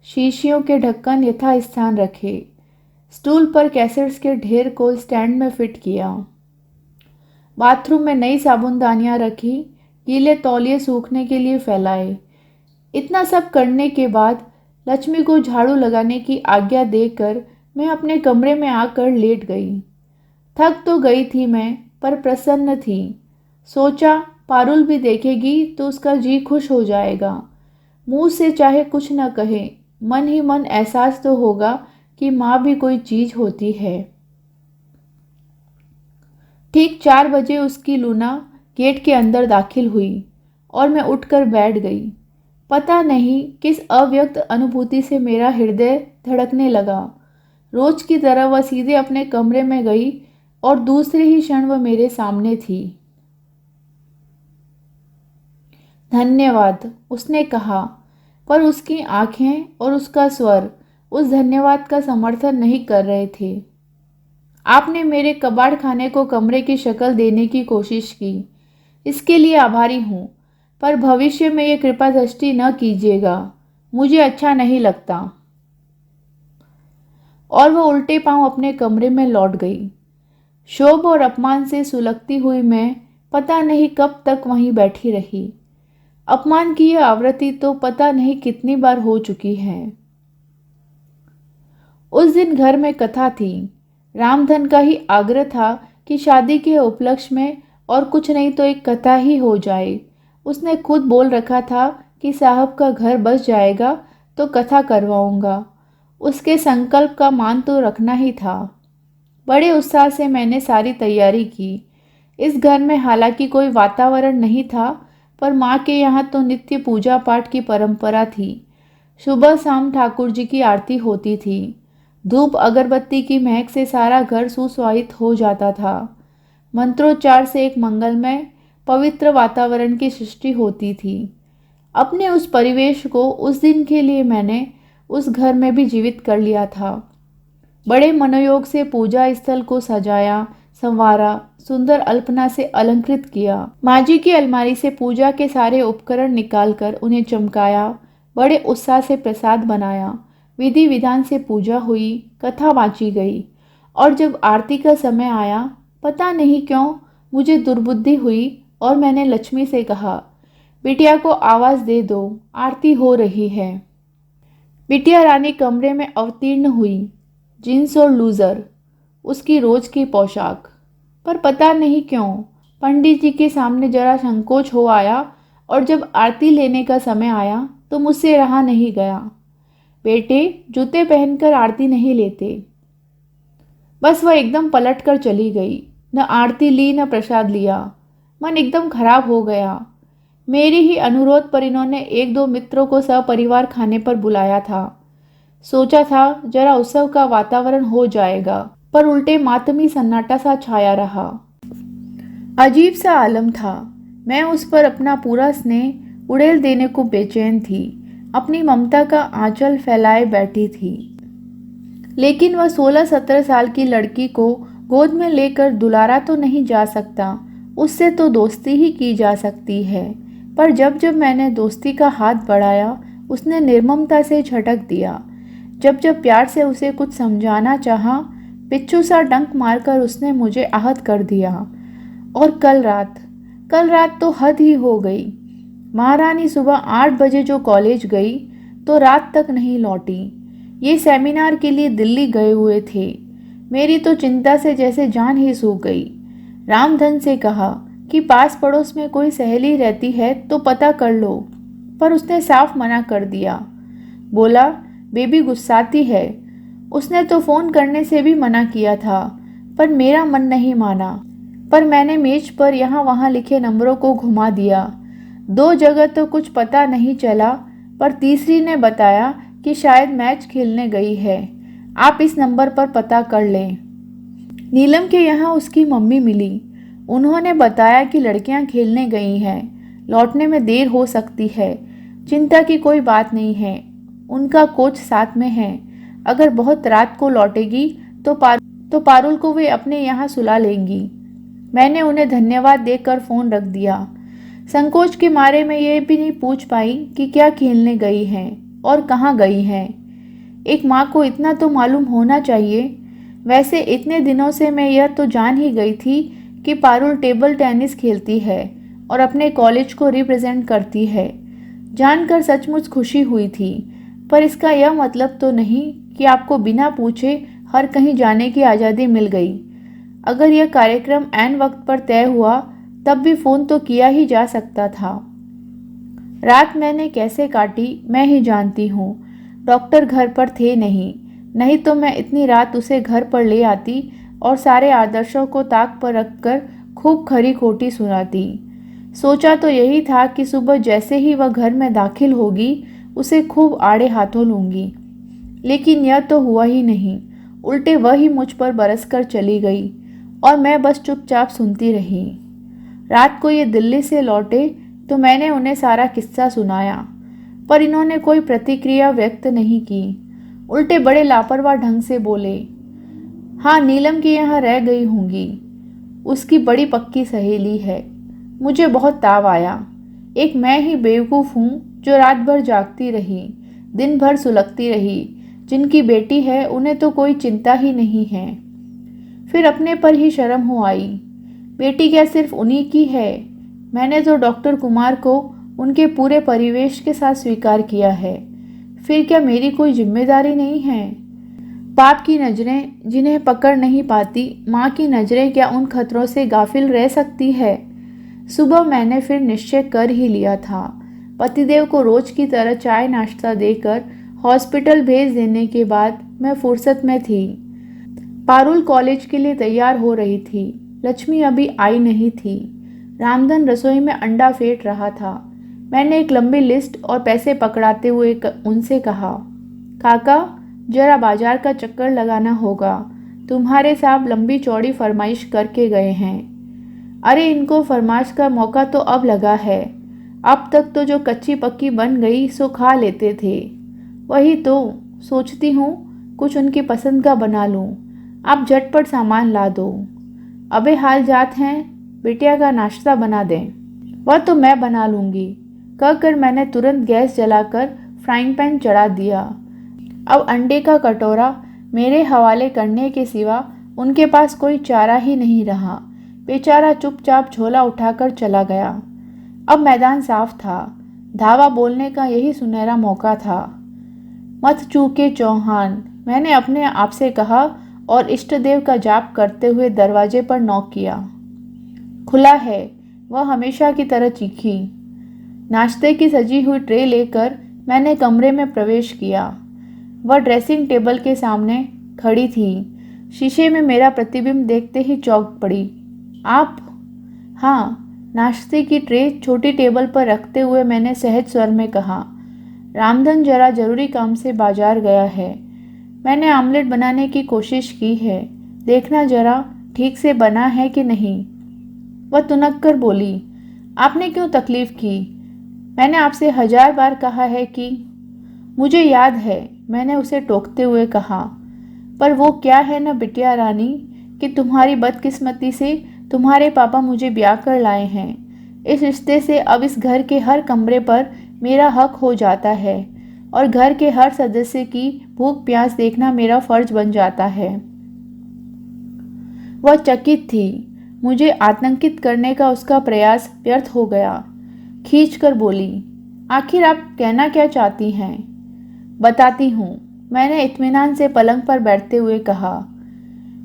शीशियों के ढक्कन यथास्थान रखे, स्टूल पर कैसेट्स के ढेर को स्टैंड में फिट किया। बाथरूम में नई साबुनदानियाँ रखी, गीले तौलिए सूखने के लिए फैलाए। इतना सब करने के बाद लक्ष्मी को झाड़ू लगाने की आज्ञा देकर मैं अपने कमरे में आकर लेट गई। थक तो गई थी मैं, पर प्रसन्न थी। सोचा पारुल भी देखेगी तो उसका जी खुश हो जाएगा। मुंह से चाहे कुछ न कहे, मन ही मन एहसास तो होगा कि माँ भी कोई चीज होती है। ठीक 4 बजे उसकी लूना गेट के अंदर दाखिल हुई और मैं उठकर बैठ गई। पता नहीं किस अव्यक्त अनुभूति से मेरा हृदय धड़कने लगा। रोज की तरह वह सीधे अपने कमरे में गई और दूसरे ही क्षण वह मेरे सामने थी। धन्यवाद, उसने कहा, पर उसकी आंखें और उसका स्वर उस धन्यवाद का समर्थन नहीं कर रहे थे। आपने मेरे कबाड़ खाने को कमरे की शक्ल देने की कोशिश की, इसके लिए आभारी हूँ, पर भविष्य में ये कृपा दृष्टि न कीजिएगा, मुझे अच्छा नहीं लगता। और वह उल्टे पांव अपने कमरे में लौट गई। क्षोभ और अपमान से सुलगती हुई मैं पता नहीं कब तक वहीं बैठी रही। अपमान की यह आवृत्ति तो पता नहीं कितनी बार हो चुकी है। उस दिन घर में कथा थी। रामधन का ही आग्रह था कि शादी के उपलक्ष्य में और कुछ नहीं तो एक कथा ही हो जाए। उसने खुद बोल रखा था कि साहब का घर बस जाएगा तो कथा करवाऊंगा। उसके संकल्प का मान तो रखना ही था। बड़े उत्साह से मैंने सारी तैयारी की। इस घर में हालांकि कोई वातावरण नहीं था, पर माँ के यहाँ तो नित्य पूजा पाठ की परंपरा थी। सुबह शाम ठाकुर जी की आरती होती थी। धूप अगरबत्ती की महक से सारा घर सुसज्जित हो जाता था। मंत्रोच्चार से एक मंगलमय पवित्र वातावरण की सृष्टि होती थी। अपने उस परिवेश को उस दिन के लिए मैंने उस घर में भी जीवित कर लिया था। बड़े मनोयोग से पूजा स्थल को सजाया, संवारा, सुंदर अल्पना से अलंकृत किया। माँ जी की अलमारी से पूजा के सारे उपकरण निकालकर उन्हें चमकाया। बड़े उत्साह से प्रसाद बनाया। विधि विधान से पूजा हुई, कथा वांची गई। और जब आरती का समय आया, पता नहीं क्यों मुझे दुर्बुद्धि हुई और मैंने लक्ष्मी से कहा, बिटिया को आवाज दे दो, आरती हो रही है। बिटिया रानी कमरे में अवतीर्ण हुई, जींस और लूजर, उसकी रोज की पोशाक। पर पता नहीं क्यों पंडित जी के सामने जरा संकोच हो आया और जब आरती लेने का समय आया तो मुझसे रहा नहीं गया। बेटे, जूते पहनकर आरती नहीं लेते। बस वह एकदम पलट कर चली गई। न आरती ली न प्रसाद लिया। मन एकदम खराब हो गया। मेरे ही अनुरोध पर इन्होंने 1-2 मित्रों को सपरिवार खाने पर बुलाया था। सोचा था जरा उत्सव का वातावरण हो जाएगा, पर उल्टे मातमी सन्नाटा सा छाया रहा। अजीब सा आलम था। मैं उस पर अपना पूरा स्नेह उड़ेल देने को बेचैन थी। अपनी ममता का आंचल फैलाए बैठी थी। लेकिन वह 16-17 साल की लड़की को गोद में लेकर दुलारा तो नहीं जा सकता। उससे तो दोस्ती ही की जा सकती है। पर जब जब मैंने दोस्ती का हाथ बढ़ाया, उसने निर्ममता से झटक दिया। जब जब प्यार से उसे कुछ समझाना चाहा, पिच्चू सा डंक मारकर उसने मुझे आहत कर दिया। और कल रात तो हद ही हो गई। महारानी सुबह 8 बजे जो कॉलेज गई तो रात तक नहीं लौटी। ये सेमिनार के लिए दिल्ली गए हुए थे। मेरी तो चिंता से जैसे जान ही सूख गई। रामधन से कहा कि पास पड़ोस में कोई सहेली रहती है तो पता कर लो, पर उसने साफ मना कर दिया। बोला बेबी गुस्साती है। उसने तो फ़ोन करने से भी मना किया था, पर मेरा मन नहीं माना। पर मैंने मेज पर यहाँ वहाँ लिखे नंबरों को घुमा दिया। 2 जगह तो कुछ पता नहीं चला, पर तीसरी ने बताया कि शायद मैच खेलने गई है। आप इस नंबर पर पता कर लें। नीलम के यहाँ उसकी मम्मी मिली। उन्होंने बताया कि लड़कियां खेलने गई हैं, लौटने में देर हो सकती है। चिंता की कोई बात नहीं है, उनका कोच साथ में है। अगर बहुत रात को लौटेगी तो पारुल को वे अपने यहाँ सुला लेंगी। मैंने उन्हें धन्यवाद देकर फ़ोन रख दिया। संकोच के मारे मैं ये भी नहीं पूछ पाई कि क्या खेलने गई हैं और कहाँ गई हैं। एक माँ को इतना तो मालूम होना चाहिए। वैसे इतने दिनों से मैं यह तो जान ही गई थी कि पारुल टेबल टेनिस खेलती है और अपने कॉलेज को रिप्रेजेंट करती है। जानकर सचमुच खुशी हुई थी, पर इसका यह मतलब तो नहीं कि आपको बिना पूछे हर कहीं जाने की आज़ादी मिल गई। अगर यह कार्यक्रम ऐन वक्त पर तय हुआ तब भी फ़ोन तो किया ही जा सकता था। रात मैंने कैसे काटी मैं ही जानती हूँ। डॉक्टर घर पर थे नहीं, नहीं तो मैं इतनी रात उसे घर पर ले आती और सारे आदर्शों को ताक पर रखकर खूब खरी खोटी सुनाती। सोचा तो यही था कि सुबह जैसे ही वह घर में दाखिल होगी उसे खूब आड़े हाथों लूँगी, लेकिन यह तो हुआ ही नहीं। उल्टे वह ही मुझ पर बरस कर चली गई और मैं बस चुपचाप सुनती रही। रात को ये दिल्ली से लौटे तो मैंने उन्हें सारा किस्सा सुनाया, पर इन्होंने कोई प्रतिक्रिया व्यक्त नहीं की। उल्टे बड़े लापरवाह ढंग से बोले, हाँ नीलम के यहाँ रह गई होंगी, उसकी बड़ी पक्की सहेली है। मुझे बहुत ताव आया। एक मैं ही बेवकूफ़ हूँ जो रात भर जागती रही, दिन भर सुलगती रही। जिनकी बेटी है उन्हें तो कोई चिंता ही नहीं है। फिर अपने पर ही शर्म हो आई। बेटी क्या सिर्फ उन्हीं की है? मैंने तो डॉक्टर कुमार को उनके पूरे परिवेश के साथ स्वीकार किया है। फिर क्या मेरी कोई जिम्मेदारी नहीं है? बाप की नज़रें जिन्हें पकड़ नहीं पाती, माँ की नज़रें क्या उन खतरों से गाफिल रह सकती है? सुबह मैंने फिर निश्चय कर ही लिया था। पतिदेव को रोज की तरह चाय नाश्ता देकर हॉस्पिटल भेज देने के बाद मैं फुर्सत में थी। पारुल कॉलेज के लिए तैयार हो रही थी। लक्ष्मी अभी आई नहीं थी। रामधन रसोई में अंडा फेंट रहा था। मैंने एक लंबी लिस्ट और पैसे पकड़ाते हुए उनसे कहा, काका जरा बाजार का चक्कर लगाना होगा, तुम्हारे साहब लंबी चौड़ी फरमाइश करके गए हैं। अरे इनको फरमाइश का मौका तो अब लगा है, अब तक तो जो कच्ची पक्की बन गई सो खा लेते थे। वही तो सोचती हूँ कुछ उनकी पसंद का बना लूँ। आप झटपट सामान ला दो। अबे हाल जात हैं, बिटिया का नाश्ता बना दें। वह तो मैं बना लूँगी, कहकर मैंने तुरंत गैस जलाकर फ्राइंग पैन चढ़ा दिया। अब अंडे का कटोरा मेरे हवाले करने के सिवा उनके पास कोई चारा ही नहीं रहा। बेचारा चुपचाप झोला उठाकर चला गया। अब मैदान साफ था। धावा बोलने का यही सुनहरा मौका था। मत चूके चौहान, मैंने अपने आप से कहा और इष्ट देव का जाप करते हुए दरवाजे पर नॉक किया। खुला है, वह हमेशा की तरह चीखी। नाश्ते की सजी हुई ट्रे लेकर मैंने कमरे में प्रवेश किया। वह ड्रेसिंग टेबल के सामने खड़ी थी। शीशे में मेरा प्रतिबिंब देखते ही चौंक पड़ी। आप? हाँ। नाश्ते की ट्रे छोटी टेबल पर रखते हुए मैंने सहज स्वर में कहा, रामधन जरा जरूरी काम से बाजार गया है। मैंने आमलेट बनाने की कोशिश की है, देखना जरा ठीक से बना है कि नहीं। वह तुनक कर बोली, आपने क्यों तकलीफ की? मैंने आपसे 1000 बार कहा है कि। मुझे याद है, मैंने उसे टोकते हुए कहा, पर वो क्या है न बिटिया रानी कि तुम्हारी बदकिस्मती से तुम्हारे पापा मुझे ब्याह कर लाए हैं। इस रिश्ते से अब इस घर के हर कमरे पर मेरा हक हो जाता है और घर के हर सदस्य की भूख प्यास देखना मेरा फर्ज बन जाता है। वह चकित थी। मुझे आतंकित करने का उसका प्रयास व्यर्थ हो गया। खींच कर बोली, आखिर आप कहना क्या चाहती हैं? बताती हूँ, मैंने इत्मीनान से पलंग पर बैठते हुए कहा,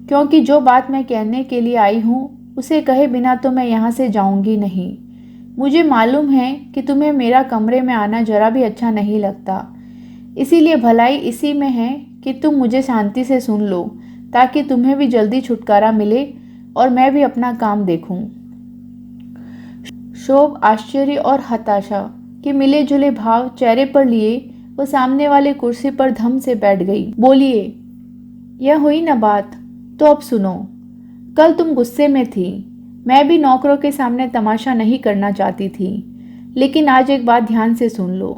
क्योंकि जो बात मैं कहने के लिए आई हूँ उसे कहे बिना तो मैं यहाँ से जाऊँगी नहीं। मुझे मालूम है कि तुम्हें मेरा कमरे में आना जरा भी अच्छा नहीं लगता, इसीलिए भलाई इसी में है कि तुम मुझे शांति से सुन लो ताकि तुम्हें भी जल्दी छुटकारा मिले और मैं भी अपना काम देखूं। शोभ, आश्चर्य और हताशा के मिले जुले भाव चेहरे पर लिए वो सामने वाले कुर्सी पर धम से बैठ गई। बोलिए, यह हुई ना बात, तो अब सुनो। कल तुम गुस्से में थी। मैं भी नौकरों के सामने तमाशा नहीं करना चाहती थी, लेकिन आज एक बात ध्यान से सुन लो।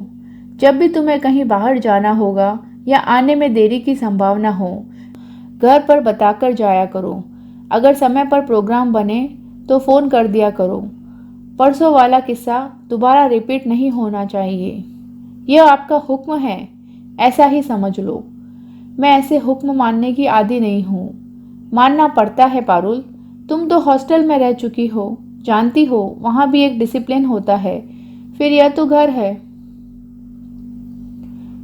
जब भी तुम्हें कहीं बाहर जाना होगा या आने में देरी की संभावना हो, घर पर बताकर जाया करो। अगर समय पर प्रोग्राम बने तो फ़ोन कर दिया करो। परसों वाला किस्सा दोबारा रिपीट नहीं होना चाहिए। यह आपका हुक्म है, ऐसा ही समझ लो। मैं ऐसे हुक्म मानने की आदी नहीं हूँ। मानना पड़ता है पारुल, तुम तो हॉस्टल में रह चुकी हो, जानती हो वहाँ भी एक डिसिप्लिन होता है। फिर यह तो घर है।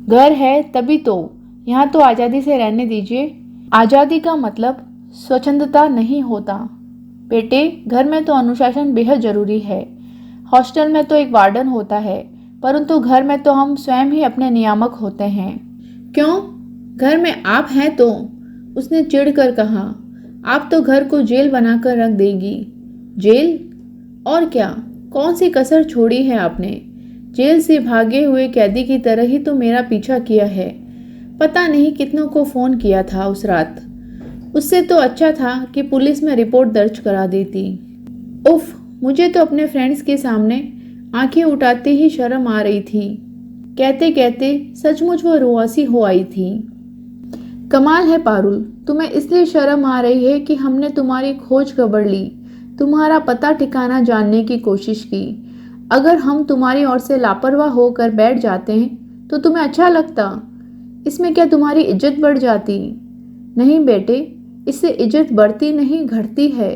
घर है तभी तो, यहाँ तो आज़ादी से रहने दीजिए। आज़ादी का मतलब स्वच्छंदता नहीं होता बेटे, घर में तो अनुशासन बेहद जरूरी है। हॉस्टल में तो एक वार्डन होता है, परंतु घर में तो हम स्वयं ही अपने नियामक होते हैं। क्यों? घर में आप हैं तो, उसने चिढ़कर कहा। आप तो घर को जेल बनाकर रख देगी। जेल? और क्या, कौन सी कसर छोड़ी है आपने? जेल से भागे हुए कैदी की तरह ही तो मेरा पीछा किया है। पता नहीं कितनों को फोन किया था उस रात। उससे तो अच्छा था कि पुलिस में रिपोर्ट दर्ज करा देती। उफ, मुझे तो अपने फ्रेंड्स के सामने आंखें उठाते ही शर्म आ रही थी। कहते कहते सचमुच वो रुआसी हो आई थी। कमाल है पारुल, तुम्हें इसलिए शर्म आ रही है कि हमने तुम्हारी खोज खबर ली, तुम्हारा पता ठिकाना जानने की कोशिश की। अगर हम तुम्हारी ओर से लापरवाह होकर बैठ जाते हैं तो तुम्हें अच्छा लगता? इसमें क्या तुम्हारी इज्जत बढ़ जाती? नहीं बेटे, इससे इज्जत बढ़ती नहीं घटती है।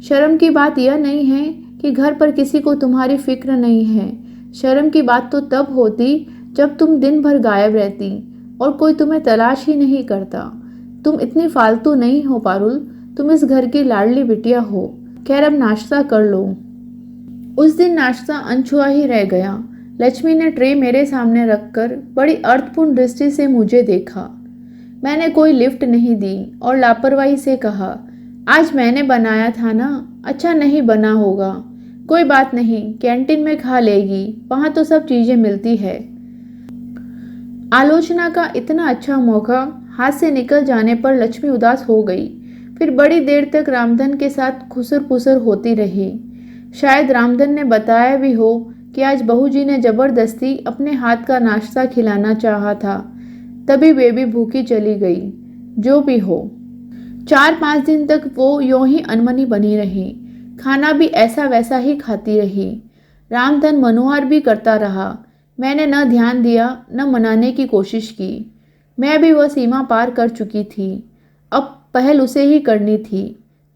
शर्म की बात यह नहीं है कि घर पर किसी को तुम्हारी फिक्र नहीं है। शर्म की बात तो तब होती जब तुम दिन भर गायब रहती और कोई तुम्हें तलाश ही नहीं करता। तुम इतनी फालतू नहीं हो पारुल, तुम इस घर की लाडली बिटिया हो। खैर, अब नाश्ता कर लो। उस दिन नाश्ता अनछुआ ही रह गया। लक्ष्मी ने ट्रे मेरे सामने रखकर बड़ी अर्थपूर्ण दृष्टि से मुझे देखा। मैंने कोई लिफ्ट नहीं दी और लापरवाही से कहा, आज मैंने बनाया था ना, अच्छा नहीं बना होगा। कोई बात नहीं, कैंटीन में खा लेगी, वहां तो सब चीजें मिलती है। आलोचना का इतना अच्छा मौका हाथ से निकल जाने पर लक्ष्मी उदास हो गई। फिर बड़ी देर तक रामधन के साथ खुसर पुसर होती रही। शायद रामधन ने बताया भी हो कि आज बहू जी ने जबरदस्ती अपने हाथ का नाश्ता खिलाना चाहा था, तभी बेबी भूखी चली गई। जो भी हो, 4-5 दिन तक वो यूं ही अनमनी बनी रही। खाना भी ऐसा वैसा ही खाती रही। रामधन मनोहर भी करता रहा। मैंने न ध्यान दिया न मनाने की कोशिश की। मैं भी वह सीमा पार कर चुकी थी। अब पहल उसे ही करनी थी।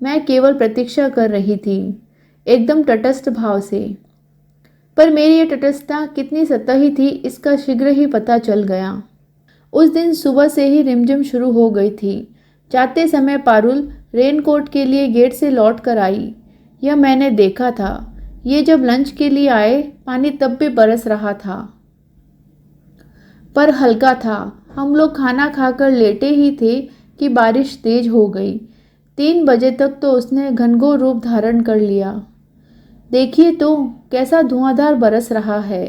मैं केवल प्रतीक्षा कर रही थी, एकदम तटस्थ भाव से। पर मेरी ये तटस्थता कितनी सतही थी इसका शीघ्र ही पता चल गया। उस दिन सुबह से ही रिमझिम शुरू हो गई थी। जाते समय पारुल रेनकोट के लिए गेट से लौट कर आई। यह मैंने देखा था। ये जब लंच के लिए आए, पानी तब भी बरस रहा था, पर हल्का था। हम लोग खाना खाकर लेटे ही थे कि बारिश तेज हो गई। 3 बजे तक तो उसने घनघोर रूप धारण कर लिया। देखिए तो कैसा धुआंधार बरस रहा है।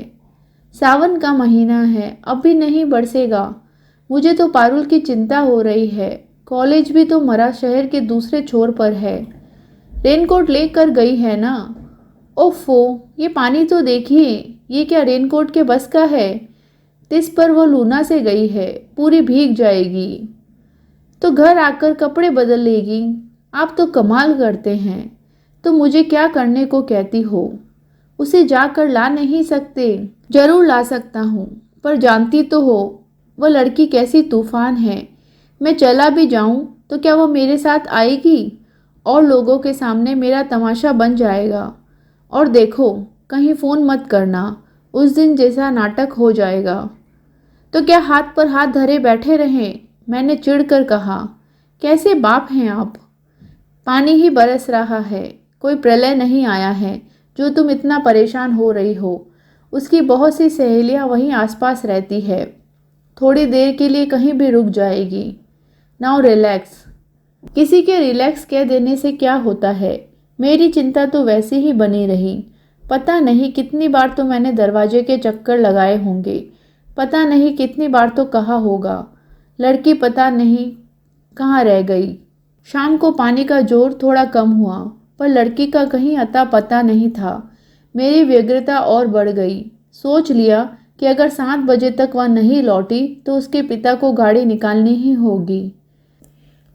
सावन का महीना है, अब भी नहीं बरसेगा। मुझे तो पारुल की चिंता हो रही है। कॉलेज भी तो मरा शहर के दूसरे छोर पर है। रेनकोट लेकर गई है ना? ओफो, ये पानी तो देखिए, ये क्या रेनकोट के बस का है? तिस पर वो लूना से गई है, पूरी भीग जाएगी। तो घर आकर कपड़े बदल लेगी। आप तो कमाल करते हैं। तो मुझे क्या करने को कहती हो? उसे जाकर ला नहीं सकते? जरूर ला सकता हूँ, पर जानती तो हो वह लड़की कैसी तूफान है। मैं चला भी जाऊं तो क्या वो मेरे साथ आएगी? और लोगों के सामने मेरा तमाशा बन जाएगा। और देखो, कहीं फ़ोन मत करना, उस दिन जैसा नाटक हो जाएगा। तो क्या हाथ पर हाथ धरे बैठे रहें? मैंने चिढ़कर कहा। कैसे बाप हैं आप? पानी ही बरस रहा है, कोई प्रलय नहीं आया है जो तुम इतना परेशान हो रही हो। उसकी बहुत सी सहेलियां वहीं आसपास रहती है, थोड़ी देर के लिए कहीं भी रुक जाएगी। Now relax. किसी के रिलैक्स कह देने से क्या होता है? मेरी चिंता तो वैसे ही बनी रही। पता नहीं कितनी बार तो मैंने दरवाजे के चक्कर लगाए होंगे, पता नहीं कितनी बार तो कहा होगा, लड़की पता नहीं कहाँ रह गई। शाम को पानी का जोर थोड़ा कम हुआ, पर लड़की का कहीं अता पता नहीं था। मेरी व्यग्रता और बढ़ गई। सोच लिया कि अगर 7 बजे तक वह नहीं लौटी तो उसके पिता को गाड़ी निकालनी ही होगी।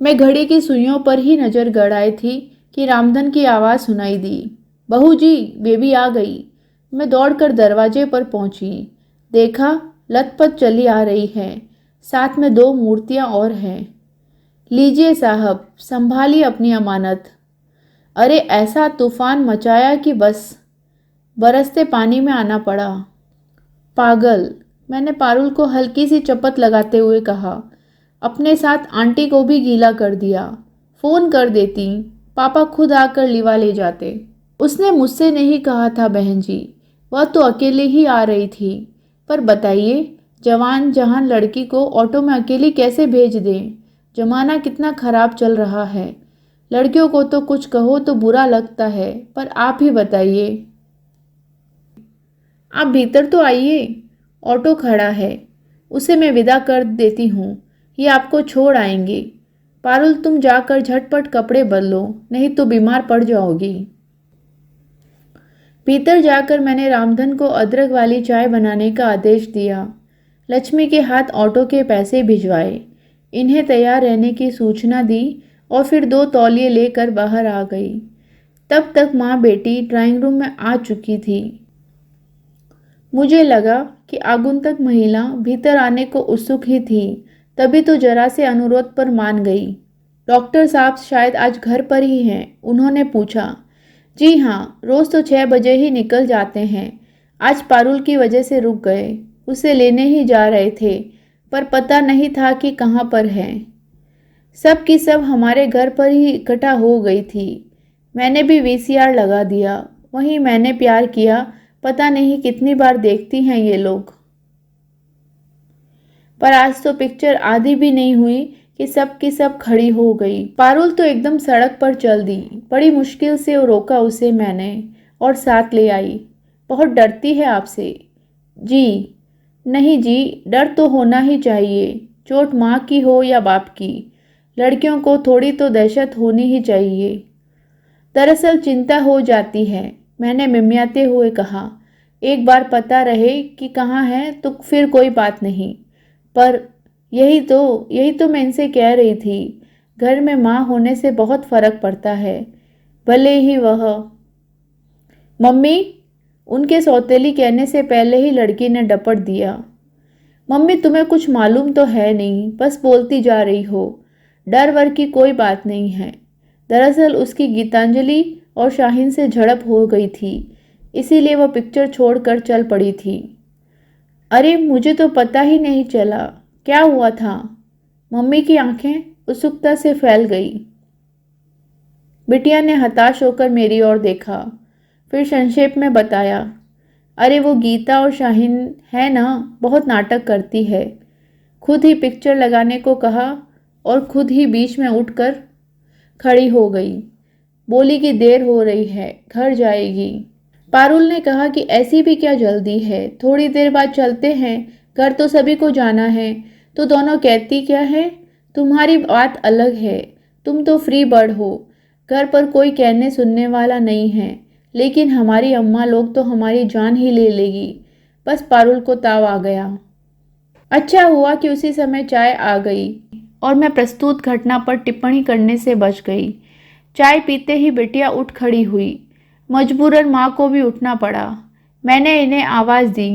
मैं घड़ी की सुइयों पर ही नजर गड़ाई थी कि रामधन की आवाज़ सुनाई दी। बहू जी, बेबी आ गई। मैं दौड़कर दरवाजे पर पहुंची। देखा, लथपथ चली आ रही है, साथ में 2 मूर्तियां और हैं। लीजिए साहब, संभालिए अपनी अमानत। अरे ऐसा तूफान मचाया कि बस बरसते पानी में आना पड़ा। पागल, मैंने पारुल को हल्की सी चपत लगाते हुए कहा। अपने साथ आंटी को भी गीला कर दिया। फ़ोन कर देती, पापा खुद आकर लिवा ले जाते। उसने मुझसे नहीं कहा था बहन जी, वह तो अकेले ही आ रही थी। पर बताइए, जवान जहान लड़की को ऑटो में अकेली कैसे भेज दें? जमाना कितना खराब चल रहा है। लड़कियों को तो कुछ कहो तो बुरा लगता है, पर आप ही बताइए। आप भीतर तो आइए, ऑटो खड़ा है, उसे मैं विदा कर देती हूँ, ये आपको छोड़ आएंगे। पारुल तुम जाकर झटपट कपड़े बदलो, नहीं तो बीमार पड़ जाओगी। भीतर जाकर मैंने रामधन को अदरक वाली चाय बनाने का आदेश दिया। लक्ष्मी के हाथ ऑटो के पैसे भिजवाए, इन्हें तैयार रहने की सूचना दी और फिर 2 तौलिए लेकर बाहर आ गई। तब तक माँ बेटी ड्राइंग रूम में आ चुकी थी। मुझे लगा कि आगंतुक महिला भीतर आने को उत्सुक ही थी, तभी तो जरा से अनुरोध पर मान गई। डॉक्टर साहब शायद आज घर पर ही हैं, उन्होंने पूछा। जी हाँ, रोज़ तो 6 बजे ही निकल जाते हैं। आज पारुल की वजह से रुक गए, उसे लेने ही जा रहे थे, पर पता नहीं था कि कहाँ पर है। सब की सब हमारे घर पर ही इकट्ठा हो गई थी। मैंने भी वीसीआर लगा दिया, वहीं मैंने प्यार किया, पता नहीं कितनी बार देखती हैं ये लोग। पर आज तो पिक्चर आधी भी नहीं हुई कि सब की सब खड़ी हो गई। पारुल तो एकदम सड़क पर चल दी। बड़ी मुश्किल से रोका उसे मैंने और साथ ले आई। बहुत डरती है आपसे? जी नहीं जी, डर तो होना ही चाहिए, चोट माँ की हो या बाप की, लड़कियों को थोड़ी तो दहशत होनी ही चाहिए। दरअसल चिंता हो जाती है, मैंने मिमियाते हुए कहा। एक बार पता रहे कि कहाँ है तो फिर कोई बात नहीं, पर यही तो मैं इनसे कह रही थी। घर में माँ होने से बहुत फर्क पड़ता है, भले ही वह। मम्मी, उनके सौतेली कहने से पहले ही लड़की ने डपट दिया। मम्मी तुम्हें कुछ मालूम तो है नहीं, बस बोलती जा रही हो। डर वर की कोई बात नहीं है। दरअसल उसकी गीतांजलि और शाहीन से झड़प हो गई थी, इसीलिए वह पिक्चर छोड़कर चल पड़ी थी। अरे मुझे तो पता ही नहीं चला, क्या हुआ था? मम्मी की आंखें उत्सुकता से फैल गई। बिटिया ने हताश होकर मेरी ओर देखा, फिर संक्षेप में बताया। अरे वो गीता और शाहीन है ना, बहुत नाटक करती है। खुद ही पिक्चर लगाने को कहा और खुद ही बीच में उठकर खड़ी हो गई। बोली कि देर हो रही है, घर जाएगी। पारुल ने कहा कि ऐसी भी क्या जल्दी है, थोड़ी देर बाद चलते हैं, घर तो सभी को जाना है। तो दोनों कहती क्या है? तुम्हारी बात अलग है, तुम तो फ्री बर्ड हो, घर पर कोई कहने सुनने वाला नहीं है, लेकिन हमारी अम्मा लोग तो हमारी जान ही ले लेगी। बस पारुल को ताव आ गया। अच्छा हुआ कि उसी समय चाय आ गई और मैं प्रस्तुत घटना पर टिप्पणी करने से बच गई। चाय पीते ही बिटिया उठ खड़ी हुई। मजबूरन माँ को भी उठना पड़ा। मैंने इन्हें आवाज़ दी,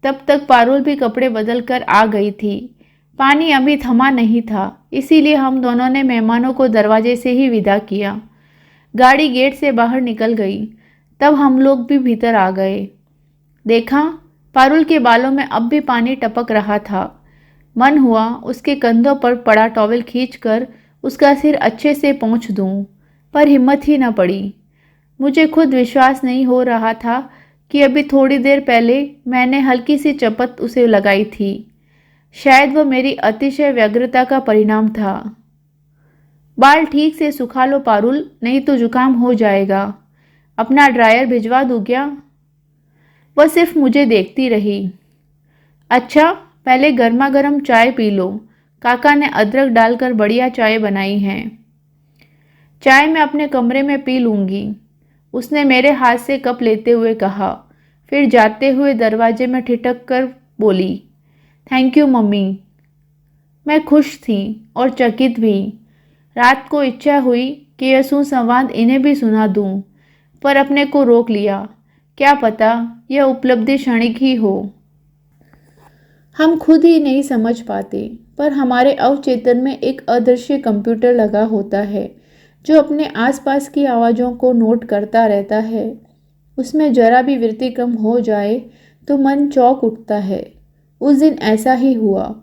तब तक पारुल भी कपड़े बदल कर आ गई थी। पानी अभी थमा नहीं था, इसीलिए हम दोनों ने मेहमानों को दरवाजे से ही विदा किया। गाड़ी गेट से बाहर निकल गई, तब हम लोग भी भीतर आ गए। देखा, पारुल के बालों में अब भी पानी टपक रहा था। मन हुआ उसके कंधों पर पड़ा टॉवल खींचकर उसका सिर अच्छे से पोंछ दूं, पर हिम्मत ही न पड़ी। मुझे खुद विश्वास नहीं हो रहा था कि अभी थोड़ी देर पहले मैंने हल्की सी चपत उसे लगाई थी। शायद वह मेरी अतिशय व्यग्रता का परिणाम था। बाल ठीक से सुखा लो पारुल, नहीं तो जुकाम हो जाएगा। अपना ड्रायर भिजवा दूँ क्या? वह सिर्फ मुझे देखती रही। अच्छा, पहले गर्मा गर्म चाय पी लो, काका ने अदरक डालकर बढ़िया चाय बनाई है। चाय मैं अपने कमरे में पी लूँगी, उसने मेरे हाथ से कप लेते हुए कहा। फिर जाते हुए दरवाजे में ठिठक कर बोली, थैंक यू मम्मी। मैं खुश थी और चकित भी। रात को इच्छा हुई कि यह सुसंवाद इन्हें भी सुना दूं, पर अपने को रोक लिया। क्या पता यह उपलब्धि क्षणिक ही हो, हम खुद ही नहीं समझ पाते, पर हमारे अवचेतन में एक अदृश्य कंप्यूटर लगा होता है जो अपने आसपास की आवाज़ों को नोट करता रहता है। उसमें जरा भी व्यतिक्रम हो जाए तो मन चौंक उठता है। उस दिन ऐसा ही हुआ।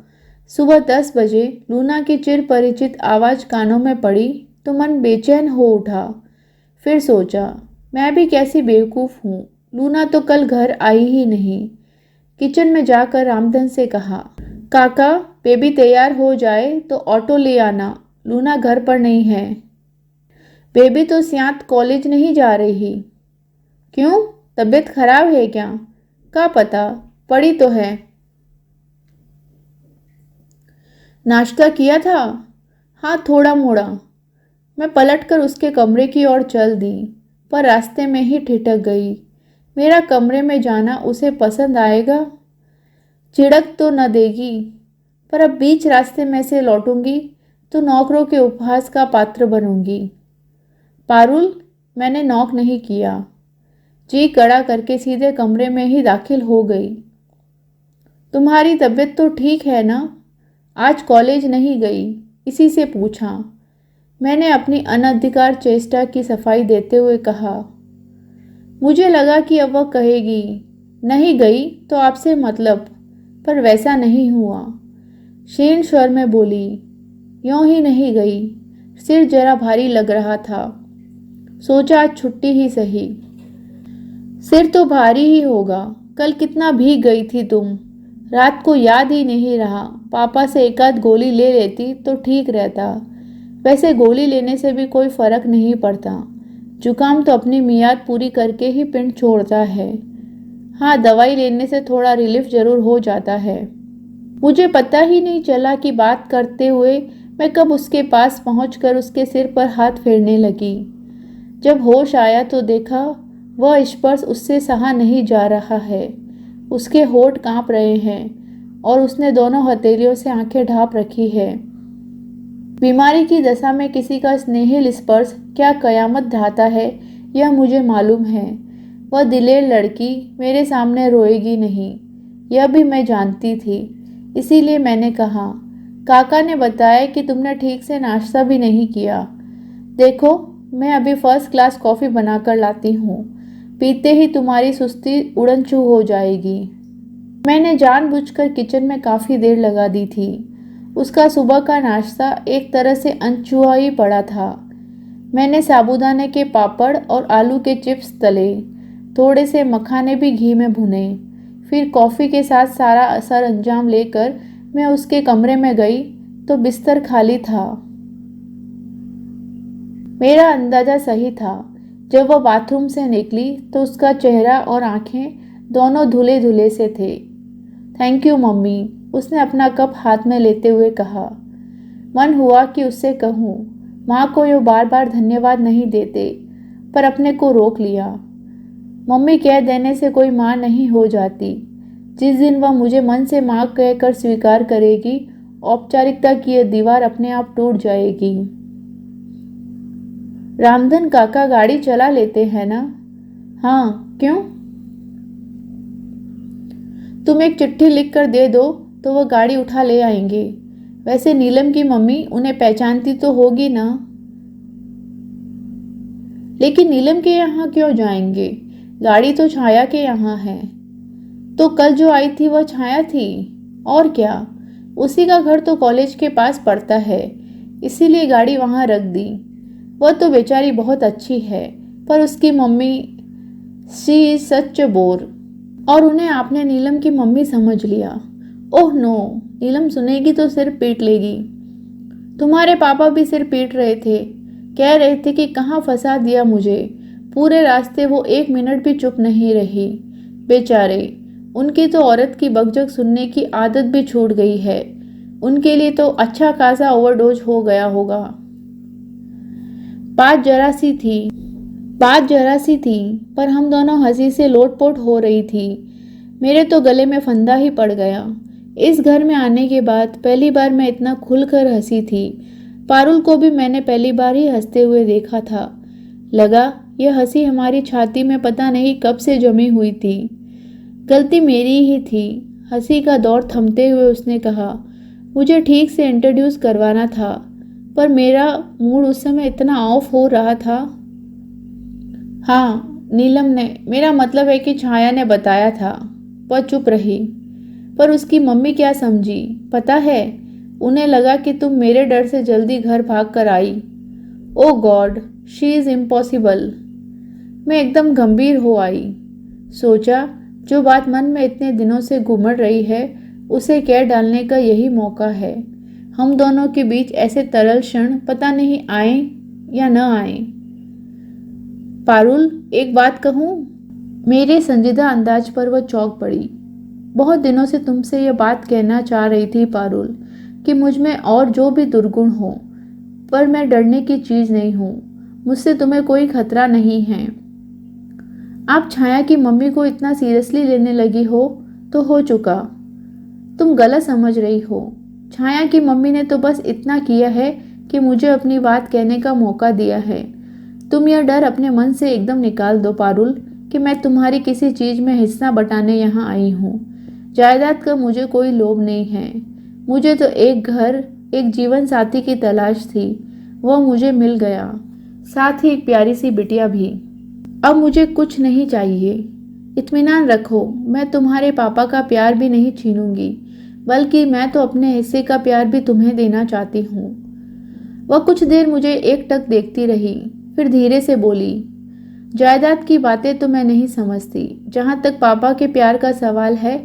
सुबह 10 बजे लूना की चिर परिचित आवाज़ कानों में पड़ी तो मन बेचैन हो उठा। फिर सोचा, मैं भी कैसी बेवकूफ़ हूँ, लूना तो कल घर आई ही नहीं। किचन में जाकर रामधन से कहा, काका बेबी तैयार हो जाए तो ऑटो ले आना, लूना घर पर नहीं है। बेबी तो सियात कॉलेज नहीं जा रही। क्यों, तबीयत खराब है क्या? क्या पता, पड़ी तो है। नाश्ता किया था? हाँ, थोड़ा मोड़ा। मैं पलटकर उसके कमरे की ओर चल दी, पर रास्ते में ही ठिठक गई। मेरा कमरे में जाना उसे पसंद आएगा? झिड़क तो न देगी, पर अब बीच रास्ते में से लौटूंगी तो नौकरों के उपहास का पात्र बनूंगी। पारुल, मैंने नॉक नहीं किया। जी कड़ा करके सीधे कमरे में ही दाखिल हो गई। तुम्हारी तबीयत तो ठीक है ना? आज कॉलेज नहीं गई, इसी से पूछा। मैंने अपनी अनधिकार चेष्टा की सफाई देते हुए कहा। मुझे लगा कि अब वह कहेगी, नहीं गई तो आपसे मतलब, पर वैसा नहीं हुआ। क्षीण स्वर में बोली, यूं ही नहीं गई, सिर जरा भारी लग रहा था, सोचा आज छुट्टी ही सही। सिर तो भारी ही होगा, कल कितना भीग गई थी तुम, रात को याद ही नहीं रहा। पापा से एक आध गोली ले लेती तो ठीक रहता। वैसे गोली लेने से भी कोई फर्क नहीं पड़ता, जुकाम तो अपनी मियाद पूरी करके ही पिंड छोड़ता है। हाँ, दवाई लेने से थोड़ा रिलीफ जरूर हो जाता है। मुझे पता ही नहीं चला कि बात करते हुए मैं कब उसके पास पहुंचकर उसके सिर पर हाथ फेरने लगी। जब होश आया तो देखा वह स्पर्श उससे सहा नहीं जा रहा है। उसके होठ कांप रहे हैं और उसने दोनों हथेलियों से आंखें ढांप रखी है। बीमारी की दशा में किसी का स्नेहिल स्पर्श क्या कयामत ढाता है, यह मुझे मालूम है। वह दिलेर लड़की मेरे सामने रोएगी नहीं, यह भी मैं जानती थी। इसीलिए मैंने कहा, काका ने बताया कि तुमने ठीक से नाश्ता भी नहीं किया। देखो, मैं अभी फर्स्ट क्लास कॉफ़ी बनाकर लाती हूँ, पीते ही तुम्हारी सुस्ती उड़नछू हो जाएगी। मैंने जानबूझकर किचन में काफ़ी देर लगा दी थी। उसका सुबह का नाश्ता एक तरह से अनछुआ ही पड़ा था। मैंने साबूदाने के पापड़ और आलू के चिप्स तले, थोड़े से मखाने भी घी में भुने। फिर कॉफ़ी के साथ सारा असर अंजाम लेकर मैं उसके कमरे में गई तो बिस्तर खाली था। मेरा अंदाज़ा सही था। जब वह बाथरूम से निकली तो उसका चेहरा और आंखें दोनों धुले धुले से थे। थैंक यू मम्मी, उसने अपना कप हाथ में लेते हुए कहा। मन हुआ कि उससे कहूँ, माँ को यो बार बार धन्यवाद नहीं देते, पर अपने को रोक लिया। मम्मी कह देने से कोई माँ नहीं हो जाती। जिस दिन वह मुझे मन से माँ कहकर स्वीकार करेगी, औपचारिकता की यह दीवार अपने आप टूट जाएगी। रामधन काका गाड़ी चला लेते हैं ना? हाँ, क्यों? तुम एक चिट्ठी लिख कर दे दो तो वह गाड़ी उठा ले आएंगे। वैसे नीलम की मम्मी उन्हें पहचानती तो होगी ना? लेकिन नीलम के यहाँ क्यों जाएंगे? गाड़ी तो छाया के यहाँ है। तो कल जो आई थी वह छाया थी, और क्या? उसी का घर तो कॉलेज के पास पड़ता है, इसीलिए गाड़ी वहाँ रख दी। वह तो बेचारी बहुत अच्छी है, पर उसकी mummy she is such a bore. और उन्हें आपने नीलम की मम्मी समझ लिया। ओह नो, नीलम सुनेगी तो सिर पीट लेगी। तुम्हारे पापा भी सिर पीट रहे थे, कह रहे थे कि कहाँ फंसा दिया मुझे। पूरे रास्ते वो एक मिनट भी चुप नहीं रही। बेचारे, उनकी तो औरत की बकझक सुनने की आदत भी छूट गई है। उनके लिए तो अच्छा खासा ओवरडोज हो गया होगा। बात जरा सी थी, पर हम दोनों हंसी से लोटपोट हो रही थी। मेरे तो गले में फंदा ही पड़ गया। इस घर में आने के बाद पहली बार मैं इतना खुलकर हंसी थी। पारुल को भी मैंने पहली बार ही हंसते हुए देखा था। लगा यह हंसी हमारी छाती में पता नहीं कब से जमी हुई थी। गलती मेरी ही थी। हंसी का दौर थमते हुए उसने कहा, मुझे ठीक से इंट्रोड्यूस करवाना था, पर मेरा मूड उस समय इतना ऑफ हो रहा था। हाँ, नीलम ने, मेरा मतलब है कि छाया ने बताया था। वह चुप रही। पर उसकी मम्मी क्या समझी पता है, उन्हें लगा कि तुम मेरे डर से जल्दी घर भाग कर आई। ओ गॉड, शी इज़ इम्पॉसिबल। मैं एकदम गंभीर हो आई। सोचा, जो बात मन में इतने दिनों से घुमड़ रही है उसे कह डालने का यही मौका है। हम दोनों के बीच ऐसे तरल क्षण पता नहीं आए या न आए। पारुल, एक बात कहूँ? मेरे संजीदा अंदाज पर वह चौंक पड़ी। बहुत दिनों से तुमसे यह बात कहना चाह रही थी पारुल, कि मुझ में और जो भी दुर्गुण हो, पर मैं डरने की चीज़ नहीं हूँ। मुझसे तुम्हें कोई खतरा नहीं है। आप छाया की मम्मी को इतना सीरियसली लेने लगी हो तो हो चुका। तुम गलत समझ रही हो। छाया की मम्मी ने तो बस इतना किया है कि मुझे अपनी बात कहने का मौका दिया है। तुम यह डर अपने मन से एकदम निकाल दो पारुल, कि मैं तुम्हारी किसी चीज़ में हिस्सा बटाने यहाँ आई हूँ। जायदाद का मुझे कोई लोभ नहीं है। मुझे तो एक घर, एक जीवन साथी की तलाश थी। वह मुझे मिल गया, साथ ही एक प्यारी सी बिटिया भी। अब मुझे कुछ नहीं चाहिए। इत्मीनान रखो, मैं तुम्हारे पापा का प्यार भी नहीं छीनूंगी, बल्कि मैं तो अपने हिस्से का प्यार भी तुम्हें देना चाहती हूँ। वह कुछ देर मुझे एकटक देखती रही, फिर धीरे से बोली, जायदाद की बातें तो मैं नहीं समझती। जहाँ तक पापा के प्यार का सवाल है,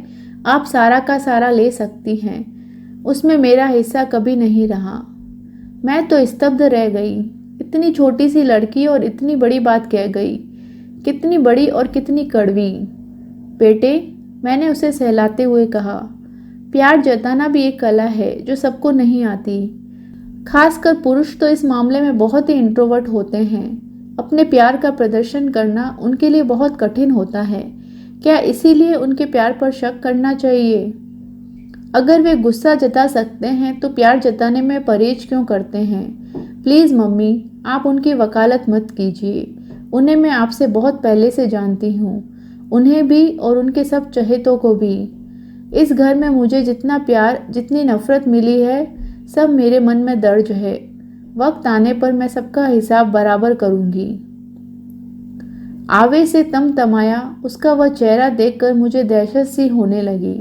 आप सारा का सारा ले सकती हैं। उसमें मेरा हिस्सा कभी नहीं रहा। मैं तो स्तब्ध रह गई। इतनी छोटी सी लड़की और इतनी बड़ी बात कह गई। कितनी बड़ी और कितनी कड़वी। बेटे, मैंने उसे सहलाते हुए कहा, प्यार जताना भी एक कला है जो सबको नहीं आती। खासकर पुरुष तो इस मामले में बहुत ही इंट्रोवर्ट होते हैं। अपने प्यार का प्रदर्शन करना उनके लिए बहुत कठिन होता है। क्या इसीलिए उनके प्यार पर शक करना चाहिए? अगर वे गुस्सा जता सकते हैं तो प्यार जताने में परहेज क्यों करते हैं? प्लीज़ मम्मी, आप उनकी वकालत मत कीजिए। उन्हें मैं आपसे बहुत पहले से जानती हूँ, उन्हें भी और उनके सब चहेतों को भी। इस घर में मुझे जितना प्यार, जितनी नफरत मिली है, सब मेरे मन में दर्ज है। वक्त आने पर मैं सबका हिसाब बराबर करूंगी। आवे से तमतमाया उसका वह चेहरा देखकर मुझे दहशत सी होने लगी।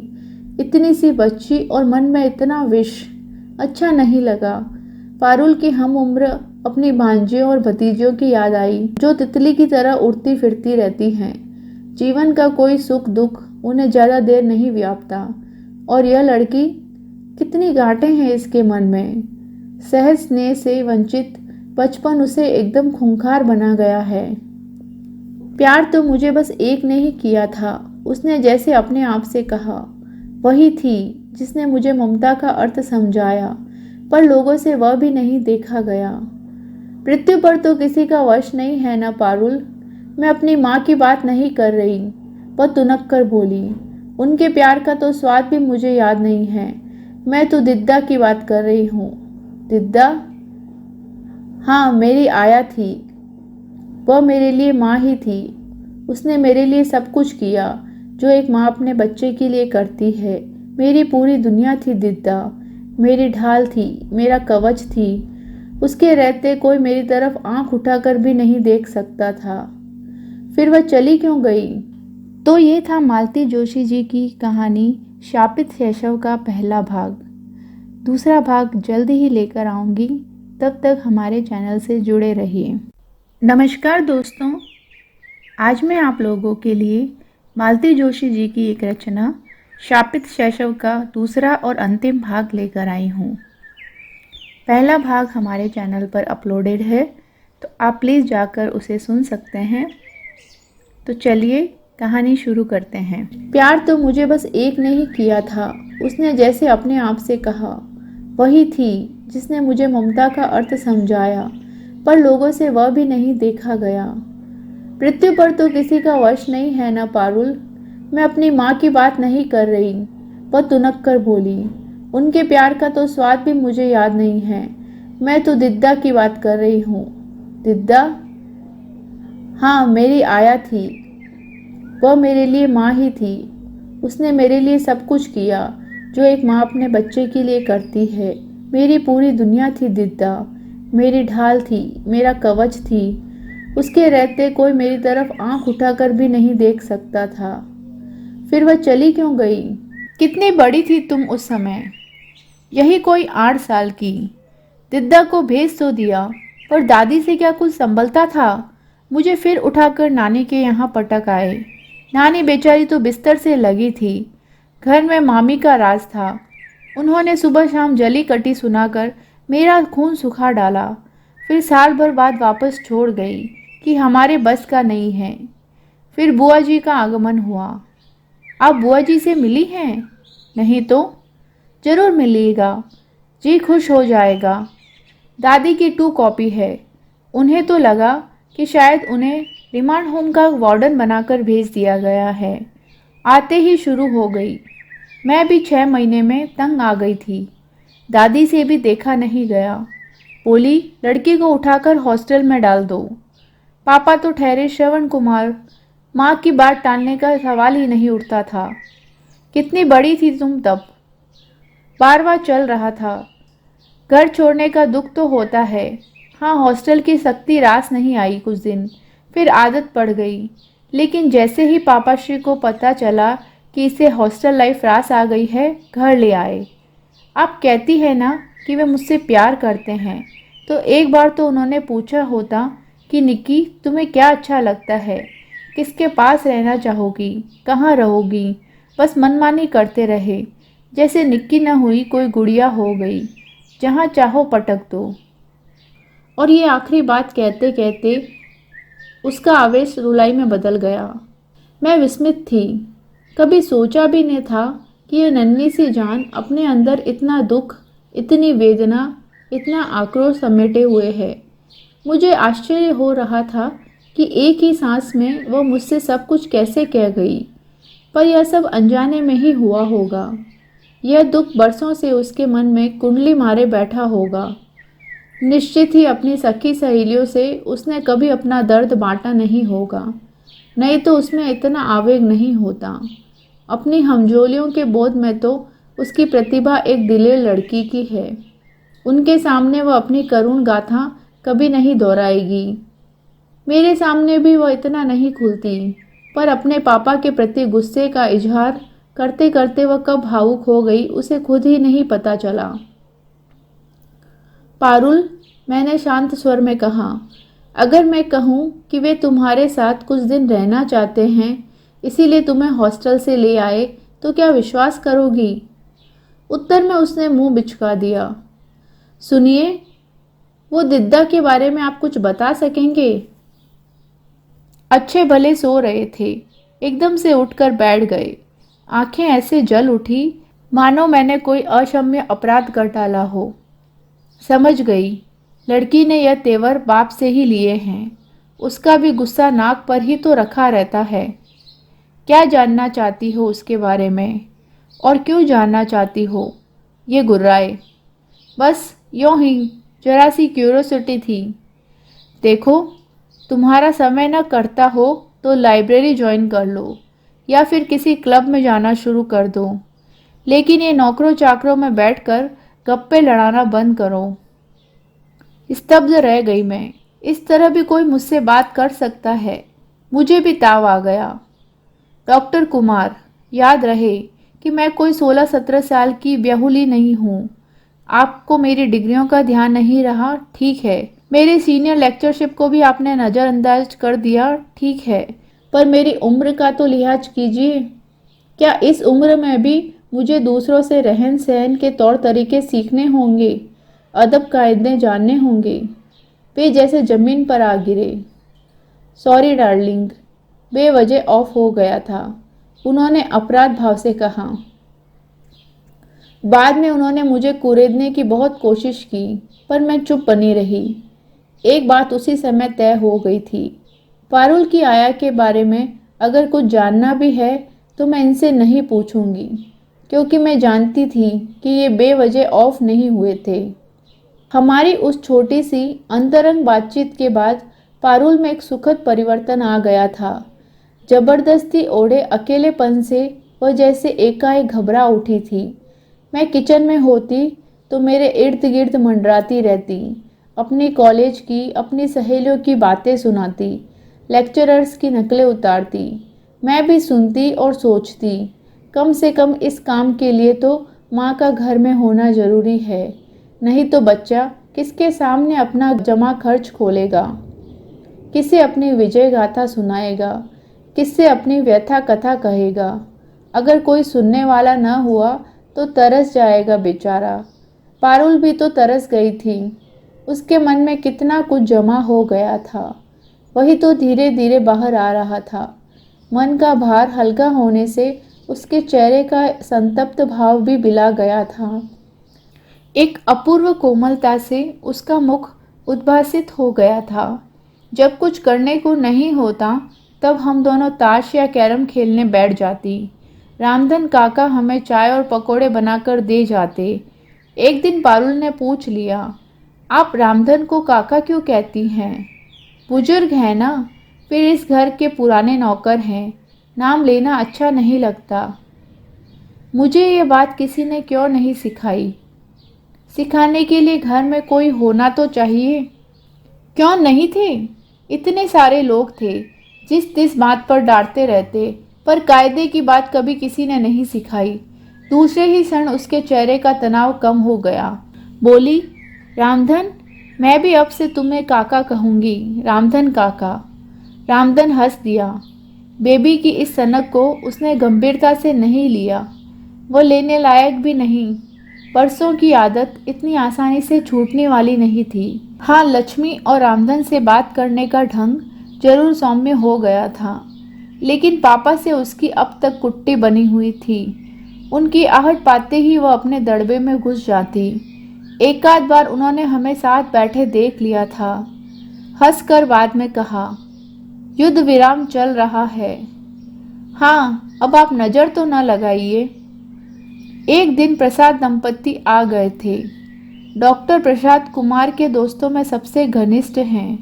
इतनी सी बच्ची और मन में इतना विष। अच्छा नहीं लगा। पारुल की हम उम्र अपनी भांजियों और भतीजियों की याद आई, जो तितली की तरह उड़ती फिरती रहती हैं। जीवन का कोई सुख दुख उन्हें ज़्यादा देर नहीं व्यापता। और यह लड़की, कितनी गांठें हैं इसके मन में। सहज स्नेह से वंचित बचपन उसे एकदम खूंखार बना गया है। प्यार तो मुझे बस एक ने ही किया था, उसने जैसे अपने आप से कहा। वही थी जिसने मुझे ममता का अर्थ समझाया, पर लोगों से वह भी नहीं देखा गया। मृत्यु पर तो किसी का वश नहीं है ना पारुल। मैं अपनी माँ की बात नहीं कर रही। वह तुनक कर बोली, उनके प्यार का तो स्वाद भी मुझे याद नहीं है। मैं तो दिद्दा की बात कर रही हूँ। दिद्दा? हाँ, मेरी आया थी। वह मेरे लिए माँ ही थी। उसने मेरे लिए सब कुछ किया जो एक माँ अपने बच्चे के लिए करती है। मेरी पूरी दुनिया थी दिद्दा। मेरी ढाल थी, मेरा कवच थी। उसके रहते कोई मेरी तरफ आंख उठाकर भी नहीं देख सकता था। फिर वह चली क्यों गई? तो ये था मालती जोशी जी की कहानी शापित शैशव का पहला भाग। दूसरा भाग जल्दी ही लेकर आऊँगी। तब तक हमारे चैनल से जुड़े रहिए। नमस्कार दोस्तों, आज मैं आप लोगों के लिए मालती जोशी जी की एक रचना शापित शैशव का दूसरा और अंतिम भाग लेकर आई हूँ। पहला भाग हमारे चैनल पर अपलोडेड है, तो आप प्लीज़ जाकर उसे सुन सकते हैं। तो चलिए कहानी शुरू करते हैं। प्यार तो मुझे बस एक ने ही किया था, उसने जैसे अपने आप से कहा। वही थी जिसने मुझे ममता का अर्थ समझाया, पर लोगों से वह भी नहीं देखा गया। मृत्यु पर तो किसी का वश नहीं है ना पारुल। मैं अपनी माँ की बात नहीं कर रही। वह तुनक कर बोली, उनके प्यार का तो स्वाद भी मुझे याद नहीं है। मैं तो दिद्दा की बात कर रही हूँ। दिद्दा? हाँ, मेरी आया थी। वह मेरे लिए माँ ही थी। उसने मेरे लिए सब कुछ किया जो एक माँ अपने बच्चे के लिए करती है। मेरी पूरी दुनिया थी दिद्दा। मेरी ढाल थी, मेरा कवच थी। उसके रहते कोई मेरी तरफ आंख उठाकर भी नहीं देख सकता था। फिर वह चली क्यों गई? कितनी बड़ी थी तुम उस समय? यही कोई 8 साल की। दिद्दा को भेज तो दिया, पर दादी से क्या कुछ संभलता था? मुझे फिर उठाकर नानी के यहाँ पटक आए। नानी बेचारी तो बिस्तर से लगी थी। घर में मामी का राज था। उन्होंने सुबह शाम जली कटी सुनाकर मेरा खून सुखा डाला। फिर साल भर बाद वापस छोड़ गई कि हमारे बस का नहीं है। फिर बुआ जी का आगमन हुआ। आप बुआ जी से मिली हैं? नहीं तो? जरूर मिलिएगा, जी खुश हो जाएगा। दादी की 2 कॉपी है। उन्हें तो लगा कि शायद उन्हें रिमांड होम का वार्डन बनाकर भेज दिया गया है। आते ही शुरू हो गई। मैं भी 6 महीने में तंग आ गई थी। दादी से भी देखा नहीं गया। बोली, लड़की को उठाकर हॉस्टल में डाल दो। पापा तो ठहरे श्रवण कुमार। माँ की बात टालने का सवाल ही नहीं उठता था। कितनी बड़ी थी तुम तब? 12वां चल रहा था। घर छोड़ने का दुख तो होता है। हाँ, हॉस्टल की सख्ती रास नहीं आई कुछ दिन, फिर आदत पड़ गई। लेकिन जैसे ही पापा श्री को पता चला कि इसे हॉस्टल लाइफ रास आ गई है, घर ले आए। आप कहती है ना कि वे मुझसे प्यार करते हैं, तो एक बार तो उन्होंने पूछा होता कि निक्की, तुम्हें क्या अच्छा लगता है? किसके पास रहना चाहोगी? कहाँ रहोगी? बस मनमानी करते रहे, जैसे निक्की न हुई कोई गुड़िया हो गई, जहाँ चाहो पटक दो। और ये आखिरी बात कहते कहते उसका आवेश रुलाई में बदल गया। मैं विस्मित थी। कभी सोचा भी नहीं था कि यह नन्ही सी जान अपने अंदर इतना दुख, इतनी वेदना, इतना आक्रोश समेटे हुए है। मुझे आश्चर्य हो रहा था कि एक ही सांस में वह मुझसे सब कुछ कैसे कह गई। पर यह सब अनजाने में ही हुआ होगा। यह दुख बरसों से उसके मन में कुंडली मारे बैठा होगा। निश्चित ही अपनी सखी सहेलियों से उसने कभी अपना दर्द बांटा नहीं होगा, नहीं तो उसमें इतना आवेग नहीं होता। अपनी हमजोलियों के बोध में तो उसकी प्रतिभा एक दिलेर लड़की की है। उनके सामने वह अपनी करुण गाथा कभी नहीं दोहराएगी। मेरे सामने भी वह इतना नहीं खुलती, पर अपने पापा के प्रति गुस्से का इजहार करते करते वह कब भावुक हो गई उसे खुद ही नहीं पता चला। पारुल, मैंने शांत स्वर में कहा, अगर मैं कहूँ कि वे तुम्हारे साथ कुछ दिन रहना चाहते हैं, इसीलिए तुम्हें हॉस्टल से ले आए, तो क्या विश्वास करोगी? उत्तर में उसने मुंह बिचका दिया। सुनिए, वो दिद्दा के बारे में आप कुछ बता सकेंगे? अच्छे भले सो रहे थे, एकदम से उठकर बैठ गए। आंखें ऐसे जल उठी मानो मैंने कोई अक्षम्य अपराध कर डाला हो। समझ गई, लड़की ने यह तेवर बाप से ही लिए हैं। उसका भी गुस्सा नाक पर ही तो रखा रहता है। क्या जानना चाहती हो उसके बारे में? और क्यों जानना चाहती हो? ये गुर्राए। बस यूं ही, जरा सी क्यूरोसिटी थी। देखो, तुम्हारा समय न करता हो तो लाइब्रेरी ज्वाइन कर लो, या फिर किसी क्लब में जाना शुरू कर दो। लेकिन ये नौकरों चाकरों में बैठकर गप्पे लड़ाना बंद करो। स्तब्ध रह गई मैं। इस तरह भी कोई मुझसे बात कर सकता है? मुझे भी ताव आ गया। डॉक्टर कुमार, याद रहे कि मैं कोई 16-17 साल की ब्याहुली नहीं हूँ। आपको मेरी डिग्रियों का ध्यान नहीं रहा, ठीक है। मेरी सीनियर लेक्चरशिप को भी आपने नज़रअंदाज कर दिया, ठीक है। पर मेरी उम्र का तो लिहाज कीजिए। क्या इस उम्र में भी मुझे दूसरों से रहन सहन के तौर तरीके सीखने होंगे, अदब कायदे जानने होंगे? वे जैसे ज़मीन पर आ गिरे। सॉरी डार्लिंग, बेवजह ऑफ हो गया था, उन्होंने अपराध भाव से कहा। बाद में उन्होंने मुझे कुरेदने की बहुत कोशिश की, पर मैं चुप बनी रही। एक बात उसी समय तय हो गई थी। पारुल की आया के बारे में अगर कुछ जानना भी है तो मैं इनसे नहीं पूछूंगी, क्योंकि मैं जानती थी कि ये बेवजह ऑफ नहीं हुए थे। हमारी उस छोटी सी अंतरंग बातचीत के बाद पारुल में एक सुखद परिवर्तन आ गया था। जबरदस्ती ओढ़े अकेलेपन से वह जैसे एकाएक घबरा उठी थी। मैं किचन में होती तो मेरे इर्द गिर्द मंडराती रहती, अपनी कॉलेज की, अपनी सहेलियों की बातें सुनाती, लेक्चरर्स की नकलें उतारती। मैं भी सुनती और सोचती, कम से कम इस काम के लिए तो माँ का घर में होना ज़रूरी है, नहीं तो बच्चा किसके सामने अपना जमा खर्च खोलेगा, किसे अपनी विजय गाथा सुनाएगा, किससे अपनी व्यथा कथा कहेगा। अगर कोई सुनने वाला न हुआ तो तरस जाएगा बेचारा। पारुल भी तो तरस गई थी। उसके मन में कितना कुछ जमा हो गया था, वही तो धीरे धीरे बाहर आ रहा था। मन का भार हल्का होने से उसके चेहरे का संतप्त भाव भी बिला गया था। एक अपूर्व कोमलता से उसका मुख उद्भासित हो गया था। जब कुछ करने को नहीं होता तब हम दोनों ताश या कैरम खेलने बैठ जाती। रामधन काका हमें चाय और पकोड़े बनाकर दे जाते। एक दिन पारुल ने पूछ लिया, आप रामधन को काका क्यों कहती हैं? बुजुर्ग है ना, फिर इस घर के पुराने नौकर हैं, नाम लेना अच्छा नहीं लगता। मुझे ये बात किसी ने क्यों नहीं सिखाई? सिखाने के लिए घर में कोई होना तो चाहिए। क्यों नहीं थे? इतने सारे लोग थे जिस तिस बात पर डांटते रहते, पर कायदे की बात कभी किसी ने नहीं सिखाई। दूसरे ही क्षण उसके चेहरे का तनाव कम हो गया। बोली, रामधन, मैं भी अब से तुम्हें काका कहूँगी, रामधन काका। रामधन हंस दिया। बेबी की इस सनक को उसने गंभीरता से नहीं लिया। वो लेने लायक भी नहीं। परसों की आदत इतनी आसानी से छूटने वाली नहीं थी। हाँ, लक्ष्मी और रामधन से बात करने का ढंग जरूर सौम्य हो गया था, लेकिन पापा से उसकी अब तक कुट्टी बनी हुई थी। उनकी आहट पाते ही वह अपने दड़बे में घुस जाती। एक आध बार उन्होंने हमें साथ बैठे देख लिया था। हंसकर बाद में कहा, युद्ध विराम चल रहा है। हाँ, अब आप नज़र तो न लगाइए। एक दिन प्रसाद दंपत्ति आ गए थे। डॉक्टर प्रसाद कुमार के दोस्तों में सबसे घनिष्ठ हैं।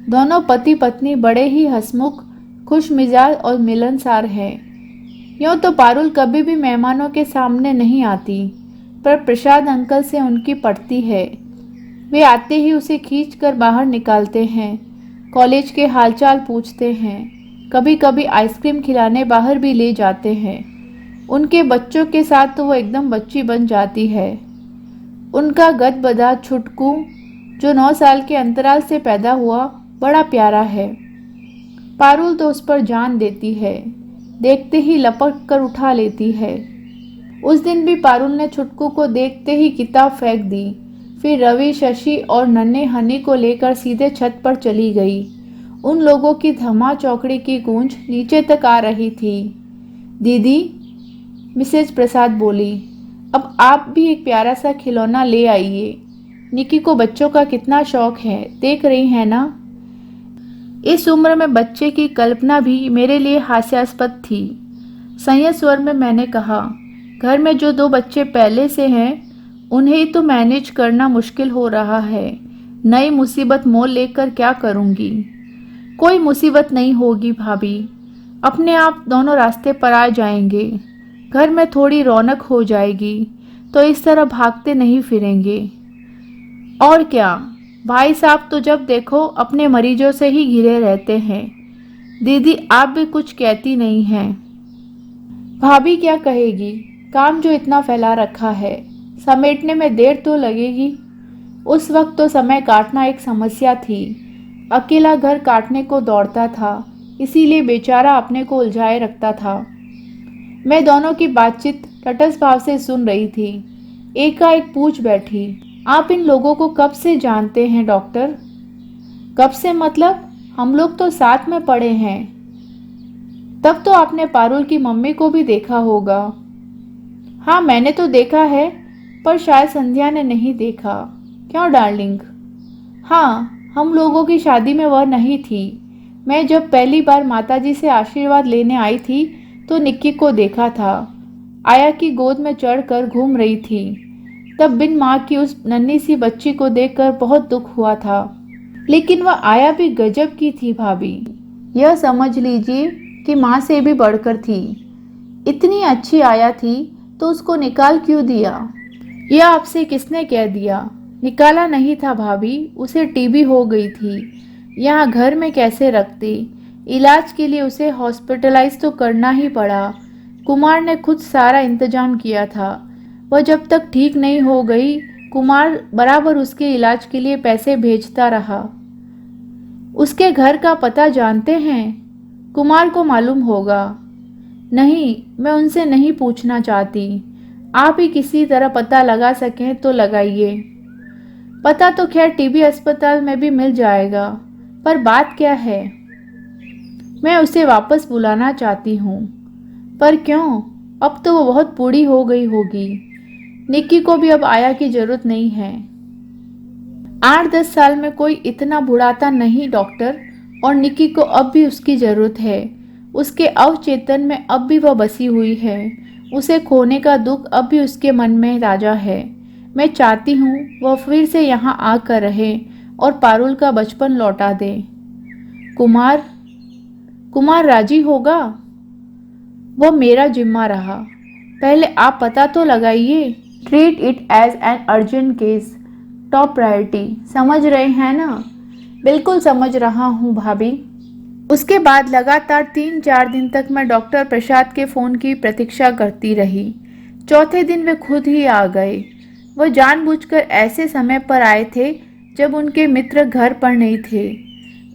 दोनों पति पत्नी बड़े ही हंसमुख, खुश मिजाज और मिलनसार हैं। यूँ तो पारुल कभी भी मेहमानों के सामने नहीं आती, पर प्रसाद अंकल से उनकी पड़ती है। वे आते ही उसे खींचकर बाहर निकालते हैं, कॉलेज के हालचाल पूछते हैं, कभी कभी आइसक्रीम खिलाने बाहर भी ले जाते हैं। उनके बच्चों के साथ तो वो एकदम बच्ची बन जाती है। उनका गदबदा छुटकू, जो 9 साल के अंतराल से पैदा हुआ, बड़ा प्यारा है। पारुल तो उस पर जान देती है, देखते ही लपक कर उठा लेती है। उस दिन भी पारुल ने छुटकू को देखते ही किताब फेंक दी, फिर रवि, शशि और नन्हे हनी को लेकर सीधे छत पर चली गई। उन लोगों की धमा चौकड़ी की गूंज नीचे तक आ रही थी। दीदी, मिसेज प्रसाद बोली, अब आप भी एक प्यारा सा खिलौना ले आइए। निकी को बच्चों का कितना शौक है, देख रही है ना। इस उम्र में बच्चे की कल्पना भी मेरे लिए हास्यास्पद थी। संयत स्वर में मैंने कहा, घर में जो 2 बच्चे पहले से हैं उन्हें तो मैनेज करना मुश्किल हो रहा है। नई मुसीबत मोल लेकर क्या करूंगी? कोई मुसीबत नहीं होगी भाभी, अपने आप दोनों रास्ते पर आ जाएंगे। घर में थोड़ी रौनक हो जाएगी तो इस तरह भागते नहीं फिरेंगे। और क्या, भाई साहब तो जब देखो अपने मरीजों से ही घिरे रहते हैं। दीदी, आप भी कुछ कहती नहीं हैं। भाभी क्या कहेगी? काम जो इतना फैला रखा है, समेटने में देर तो लगेगी। उस वक्त तो समय काटना एक समस्या थी। अकेला घर काटने को दौड़ता था, इसीलिए बेचारा अपने को उलझाए रखता था। मैं दोनों की बातचीत तटस्थ भाव से सुन रही थी। एकाएक पूछ बैठी, आप इन लोगों को कब से जानते हैं डॉक्टर? कब से मतलब? हम लोग तो साथ में पढ़े हैं। तब तो आपने पारुल की मम्मी को भी देखा होगा। हाँ, मैंने तो देखा है, पर शायद संध्या ने नहीं देखा। क्यों डार्लिंग? हाँ, हम लोगों की शादी में वह नहीं थी। मैं जब पहली बार माताजी से आशीर्वाद लेने आई थी तो निक्की को देखा था। आया की गोद में चढ़कर घूम रही थी। तब बिन माँ की उस नन्ही सी बच्ची को देखकर बहुत दुख हुआ था। लेकिन वह आया भी गजब की थी भाभी। यह समझ लीजिए कि माँ से भी बढ़कर थी। इतनी अच्छी आया थी तो उसको निकाल क्यों दिया? यह आपसे किसने कह दिया? निकाला नहीं था भाभी, उसे टीबी हो गई थी। यहाँ घर में कैसे रखती? इलाज के लिए उसे हॉस्पिटलाइज तो करना ही पड़ा। कुमार ने खुद सारा इंतजाम किया था। वह जब तक ठीक नहीं हो गई, कुमार बराबर उसके इलाज के लिए पैसे भेजता रहा। उसके घर का पता जानते हैं? कुमार को मालूम होगा। नहीं, मैं उनसे नहीं पूछना चाहती। आप ही किसी तरह पता लगा सकें तो लगाइए। पता तो खैर टीबी अस्पताल में भी मिल जाएगा, पर बात क्या है? मैं उसे वापस बुलाना चाहती हूँ। पर क्यों? अब तो वो बहुत बूढ़ी हो गई होगी। निक्की को भी अब आया की जरूरत नहीं है। 8-10 साल में कोई इतना बुढ़ाता नहीं डॉक्टर। और निक्की को अब भी उसकी जरूरत है। उसके अवचेतन में अब भी वह बसी हुई है। उसे खोने का दुख अब भी उसके मन में ताजा है। मैं चाहती हूँ वह फिर से यहाँ आकर रहे और पारुल का बचपन लौटा दे। कुमार कुमार राजी होगा? वो मेरा जिम्मा रहा। पहले आप पता तो लगाइए। Treat it as an urgent case, top priority. समझ रहे हैं ना? बिल्कुल समझ रहा हूँ भाभी। उसके बाद लगातार 3-4 दिन तक मैं डॉक्टर प्रसाद के फ़ोन की प्रतीक्षा करती रही। चौथे दिन वे खुद ही आ गए। वह जानबूझकर ऐसे समय पर आए थे जब उनके मित्र घर पर नहीं थे।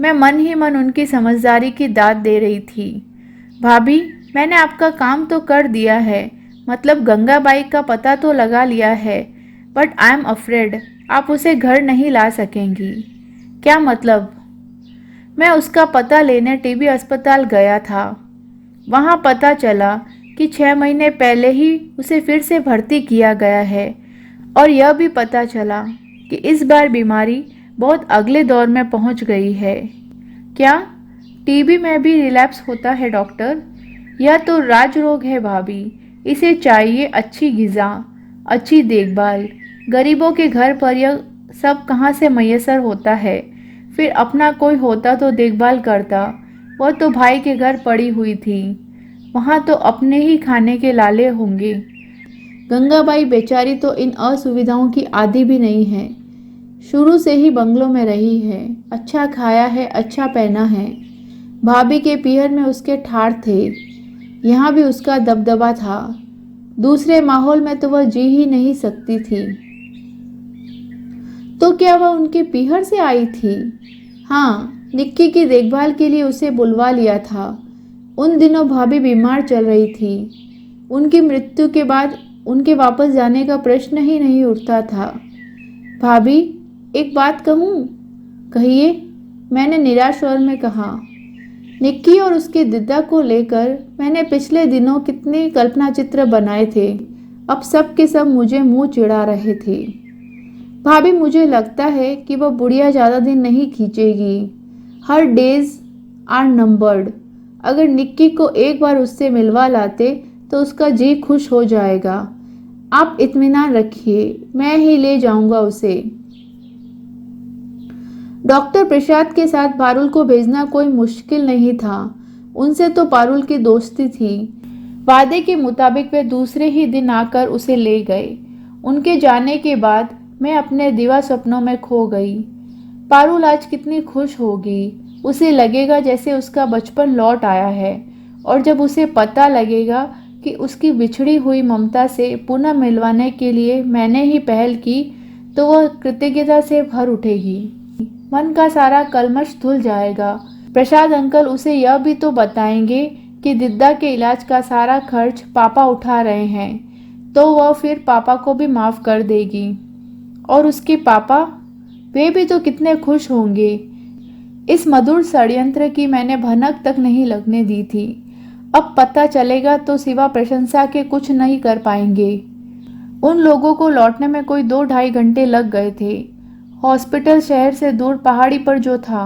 मैं मन ही मन उनकी समझदारी की दाद दे रही थी। भाभी, मैंने आपका काम तो कर दिया है, मतलब गंगाबाई का पता तो लगा लिया है, बट आई एम अफ्रेड आप उसे घर नहीं ला सकेंगी। क्या मतलब? मैं उसका पता लेने टीबी अस्पताल गया था। वहाँ पता चला कि 6 महीने पहले ही उसे फिर से भर्ती किया गया है। और यह भी पता चला कि इस बार बीमारी बहुत अगले दौर में पहुँच गई है। क्या टीबी में भी रिलैप्स होता है डॉक्टर? यह तो राज रोग है भाभी। इसे चाहिए अच्छी ग़िज़ा, अच्छी देखभाल। गरीबों के घर पर यह सब कहाँ से मैसर होता है? फिर अपना कोई होता तो देखभाल करता। वह तो भाई के घर पड़ी हुई थी। वहाँ तो अपने ही खाने के लाले होंगे। गंगाबाई बेचारी तो इन असुविधाओं की आदी भी नहीं है। शुरू से ही बंगलों में रही है, अच्छा खाया है, अच्छा पहना है। भाभी के पीहर में उसके ठाड़ थे। यहाँ भी उसका दबदबा था। दूसरे माहौल में तो वह जी ही नहीं सकती थी। तो क्या वह उनके पीहर से आई थी? हाँ, निक्की की देखभाल के लिए उसे बुलवा लिया था। उन दिनों भाभी बीमार चल रही थी। उनकी मृत्यु के बाद उनके वापस जाने का प्रश्न ही नहीं उठता था। भाभी, एक बात कहूँ? कहिए, मैंने निराश स्वर में कहा। निक्की और उसके दिद्दा को लेकर मैंने पिछले दिनों कितने कल्पना चित्र बनाए थे। अब सब के सब मुझे मुंह चिढ़ा रहे थे। भाभी, मुझे लगता है कि वह बुढ़िया ज़्यादा दिन नहीं खींचेगी। Her days are numbered. अगर निक्की को एक बार उससे मिलवा लाते तो उसका जी खुश हो जाएगा। आप इत्मीनान रखिए, मैं ही ले जाऊंगा उसे। डॉक्टर प्रसाद के साथ पारुल को भेजना कोई मुश्किल नहीं था। उनसे तो पारुल की दोस्ती थी। वादे के मुताबिक वे दूसरे ही दिन आकर उसे ले गए। उनके जाने के बाद मैं अपने दिवा सपनों में खो गई। पारुल आज कितनी खुश होगी। उसे लगेगा जैसे उसका बचपन लौट आया है। और जब उसे पता लगेगा कि उसकी बिछड़ी हुई ममता से पुनः मिलवाने के लिए मैंने ही पहल की, तो वह कृतज्ञता से भर उठेगी। मन का सारा कलमश धुल जाएगा। प्रसाद अंकल उसे यह भी तो बताएंगे कि दिद्दा के इलाज का सारा खर्च पापा उठा रहे हैं, तो वह फिर पापा को भी माफ़ कर देगी। और उसके पापा, वे भी तो कितने खुश होंगे। इस मधुर षड्यंत्र की मैंने भनक तक नहीं लगने दी थी। अब पता चलेगा तो सिवा प्रशंसा के कुछ नहीं कर पाएंगे। उन लोगों को लौटने में कोई 2-2.5 घंटे लग गए थे। हॉस्पिटल शहर से दूर पहाड़ी पर जो था।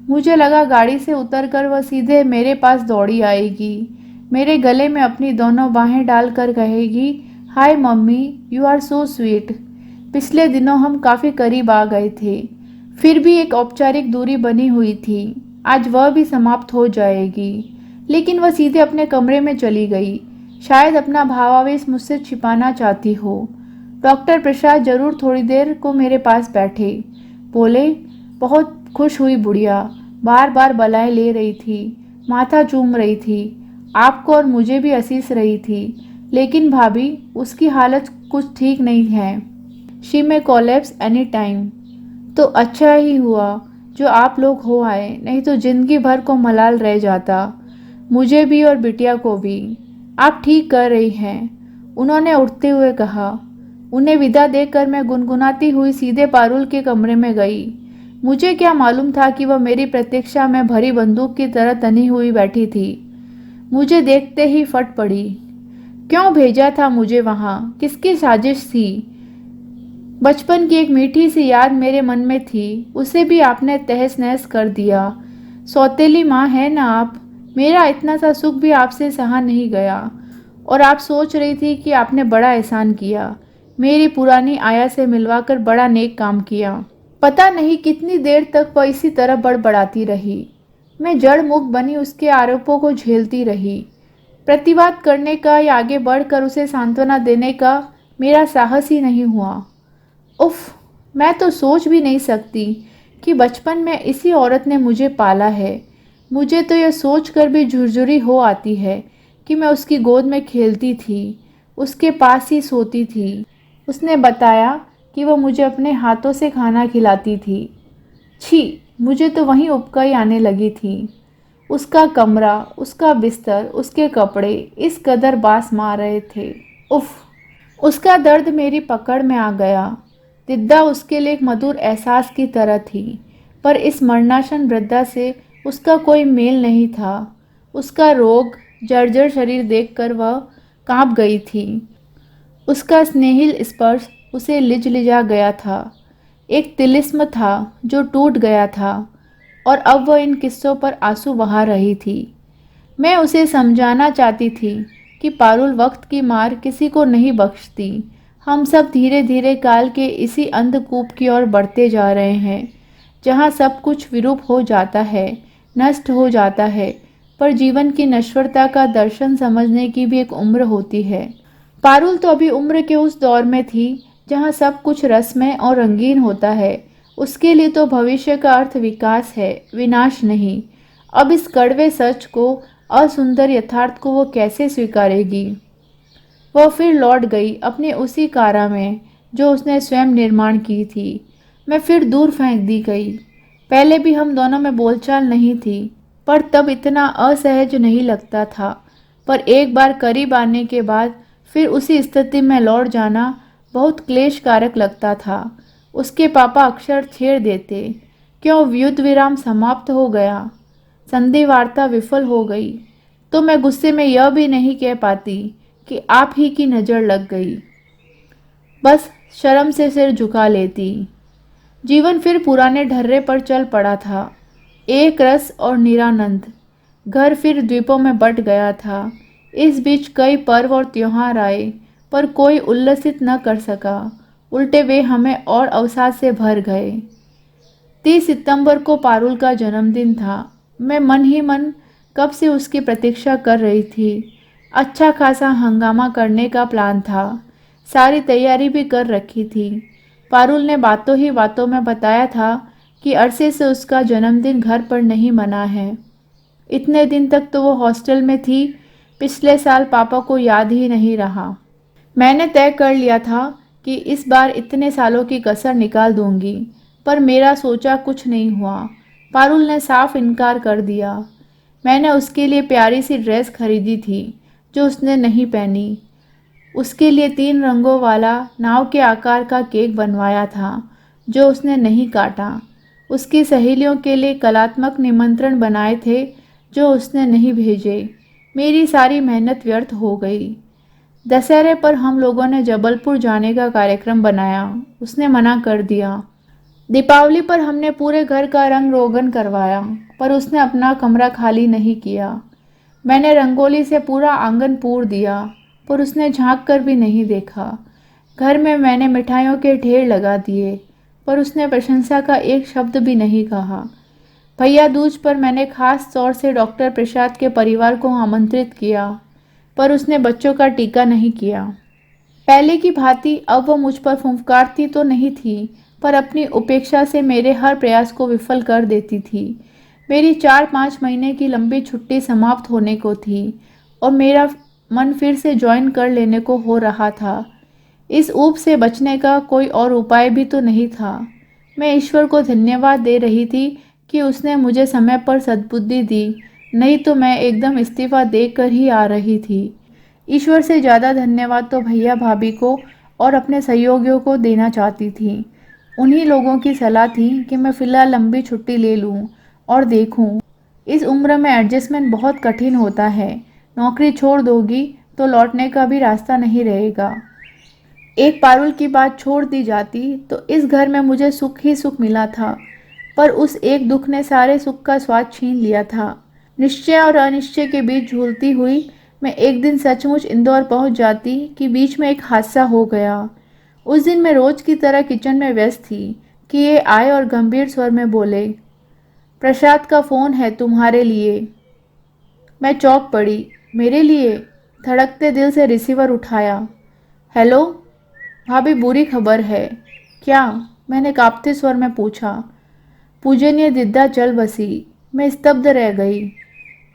मुझे लगा गाड़ी से उतरकर वह सीधे मेरे पास दौड़ी आएगी। मेरे गले में अपनी दोनों बाहें डालकर कहेगी, hi mummy, you are so sweet. पिछले दिनों हम काफ़ी करीब आ गए थे। फिर भी एक औपचारिक दूरी बनी हुई थी। आज वह भी समाप्त हो जाएगी। लेकिन वह सीधे अपने कमरे में चली गई। शायद अपना भावावेश मुझसे छिपाना चाहती हो। डॉक्टर प्रसाद जरूर थोड़ी देर को मेरे पास बैठे। बोले, बहुत खुश हुई बुढ़िया। बार बार बलाएं ले रही थी, माथा चूम रही थी। आपको और मुझे भी असीस रही थी, लेकिन भाभी उसकी हालत कुछ ठीक नहीं है। शी में कोलैप्स एनी टाइम। तो अच्छा ही हुआ जो आप लोग हो आए, नहीं तो जिंदगी भर को मलाल रह जाता, मुझे भी और बिटिया को भी। आप ठीक कर रही हैं, उन्होंने उठते हुए कहा। उन्हें विदा देकर मैं गुनगुनाती हुई सीधे पारुल के कमरे में गई। मुझे क्या मालूम था कि वह मेरी प्रतीक्षा में भरी बंदूक की तरह तनी हुई बैठी थी। मुझे देखते ही फट पड़ी। क्यों भेजा था मुझे वहाँ? किसकी साजिश थी? बचपन की एक मीठी सी याद मेरे मन में थी, उसे भी आपने तहस नहस कर दिया। सौतेली माँ है ना आप। मेरा इतना सा सुख भी आपसे सहा नहीं गया। और आप सोच रही थी कि आपने बड़ा एहसान किया, मेरी पुरानी आया से मिलवाकर बड़ा नेक काम किया। पता नहीं कितनी देर तक वह इसी तरह बड़बड़ाती रही। मैं जड़ मुख बनी उसके आरोपों को झेलती रही। प्रतिवाद करने का या आगे बढ़कर उसे सांत्वना देने का मेरा साहस ही नहीं हुआ। उफ, मैं तो सोच भी नहीं सकती कि बचपन में इसी औरत ने मुझे पाला है। मुझे तो यह सोचकर भी झुरझुरी हो आती है कि मैं उसकी गोद में खेलती थी, उसके पास ही सोती थी। उसने बताया कि वह मुझे अपने हाथों से खाना खिलाती थी। छी, मुझे तो वहीं उबकाई आने लगी थी। उसका कमरा, उसका बिस्तर, उसके कपड़े इस कदर बास मार रहे थे। उफ, उसका दर्द मेरी पकड़ में आ गया। दिद्दा उसके लिए एक मधुर एहसास की तरह थी, पर इस मरणासन वृद्धा से उसका कोई मेल नहीं था। उसका रोग जर्जर शरीर देखकर वह कांप गई थी। उसका स्नेहिल स्पर्श उसे लिजलिजा गया था। एक तिलिस्म था जो टूट गया था, और अब वह इन किस्सों पर आंसू बहा रही थी। मैं उसे समझाना चाहती थी कि पारुल, वक्त की मार किसी को नहीं बख्शती। हम सब धीरे धीरे काल के इसी अंधकूप की ओर बढ़ते जा रहे हैं, जहाँ सब कुछ विरूप हो जाता है, नष्ट हो जाता है, पर जीवन की नश्वरता का दर्शन समझने की भी एक उम्र होती है। पारुल तो अभी उम्र के उस दौर में थी जहाँ सब कुछ रसमय और रंगीन होता है। उसके लिए तो भविष्य का अर्थ विकास है, विनाश नहीं। अब इस कड़वे सच को, असुंदर यथार्थ को वो कैसे स्वीकारेगी? वह फिर लौट गई अपने उसी कारा में जो उसने स्वयं निर्माण की थी। मैं फिर दूर फेंक दी गई। पहले भी हम दोनों में बोलचाल नहीं थी, पर तब इतना असहज नहीं लगता था। पर एक बार करीब आने के बाद फिर उसी स्थिति में लौट जाना बहुत क्लेशकारक लगता था। उसके पापा अक्षर छेड़ देते। क्यों युद्ध विराम समाप्त हो गया, संधि वार्ता विफल हो गई, तो मैं गुस्से में यह भी नहीं कह पाती कि आप ही की नज़र लग गई। बस शर्म से सिर झुका लेती। जीवन फिर पुराने ढर्रे पर चल पड़ा था, एक रस और निरानंद। घर फिर द्वीपों में बट गया था। इस बीच कई पर्व और त्योहार आए, पर कोई उल्लसित न कर सका। उल्टे वे हमें और अवसाद से भर गए। 30 सितंबर को पारुल का जन्मदिन था। मैं मन ही मन कब से उसकी प्रतीक्षा कर रही थी। अच्छा खासा हंगामा करने का प्लान था। सारी तैयारी भी कर रखी थी। पारुल ने बातों ही बातों में बताया था कि अरसे से उसका जन्मदिन घर पर नहीं मना है। इतने दिन तक तो वो हॉस्टल में थी। पिछले साल पापा को याद ही नहीं रहा। मैंने तय कर लिया था कि इस बार इतने सालों की कसर निकाल दूंगी, पर मेरा सोचा कुछ नहीं हुआ। पारुल ने साफ इनकार कर दिया। मैंने उसके लिए प्यारी सी ड्रेस खरीदी थी जो उसने नहीं पहनी। उसके लिए 3 रंगों वाला नाव के आकार का केक बनवाया था जो उसने नहीं काटा। उसकी सहेलियों के लिए कलात्मक निमंत्रण बनाए थे जो उसने नहीं भेजे। मेरी सारी मेहनत व्यर्थ हो गई। दशहरे पर हम लोगों ने जबलपुर जाने का कार्यक्रम बनाया, उसने मना कर दिया। दीपावली पर हमने पूरे घर का रंग रोगन करवाया, पर उसने अपना कमरा खाली नहीं किया। मैंने रंगोली से पूरा आंगन पूर दिया, पर उसने झांक कर भी नहीं देखा। घर में मैंने मिठाइयों के ढेर लगा दिए, पर उसने प्रशंसा का एक शब्द भी नहीं कहा। भैया दूज पर मैंने खास तौर से डॉक्टर प्रसाद के परिवार को आमंत्रित किया, पर उसने बच्चों का टीका नहीं किया। पहले की भांति अब वो मुझ पर फुंफकारती तो नहीं थी, पर अपनी उपेक्षा से मेरे हर प्रयास को विफल कर देती थी। मेरी 4-5 महीने की लंबी छुट्टी समाप्त होने को थी। और मेरा मन फिर से ज्वाइन कर लेने को हो रहा था। इस ऊब से बचने का कोई और उपाय भी तो नहीं था। मैं ईश्वर को धन्यवाद दे रही थी कि उसने मुझे समय पर सद्बुद्धि दी, नहीं तो मैं एकदम इस्तीफा देकर ही आ रही थी। ईश्वर से ज़्यादा धन्यवाद तो भैया भाभी को और अपने सहयोगियों को देना चाहती थी। उन्हीं लोगों की सलाह थी कि मैं फ़िलहाल लंबी छुट्टी ले लूँ और देखूँ। इस उम्र में एडजस्टमेंट बहुत कठिन होता है। नौकरी छोड़ दोगी तो लौटने का भी रास्ता नहीं रहेगा। एक पारुल की बात छोड़ दी जाती तो इस घर में मुझे सुख ही सुख मिला था, पर उस एक दुख ने सारे सुख का स्वाद छीन लिया था। निश्चय और अनिश्चय के बीच झूलती हुई मैं एक दिन सचमुच इंदौर पहुंच जाती कि बीच में एक हादसा हो गया। उस दिन मैं रोज की तरह किचन में व्यस्त थी कि ये आए और गंभीर स्वर में बोले, प्रसाद का फ़ोन है तुम्हारे लिए। मैं चौंक पड़ी। मेरे लिए? धड़कते दिल से रिसीवर उठाया। हेलो भाभी, बुरी खबर है। क्या? मैंने कांपते स्वर में पूछा। पूजनीय दिद्दा चल बसी। मैं स्तब्ध रह गई।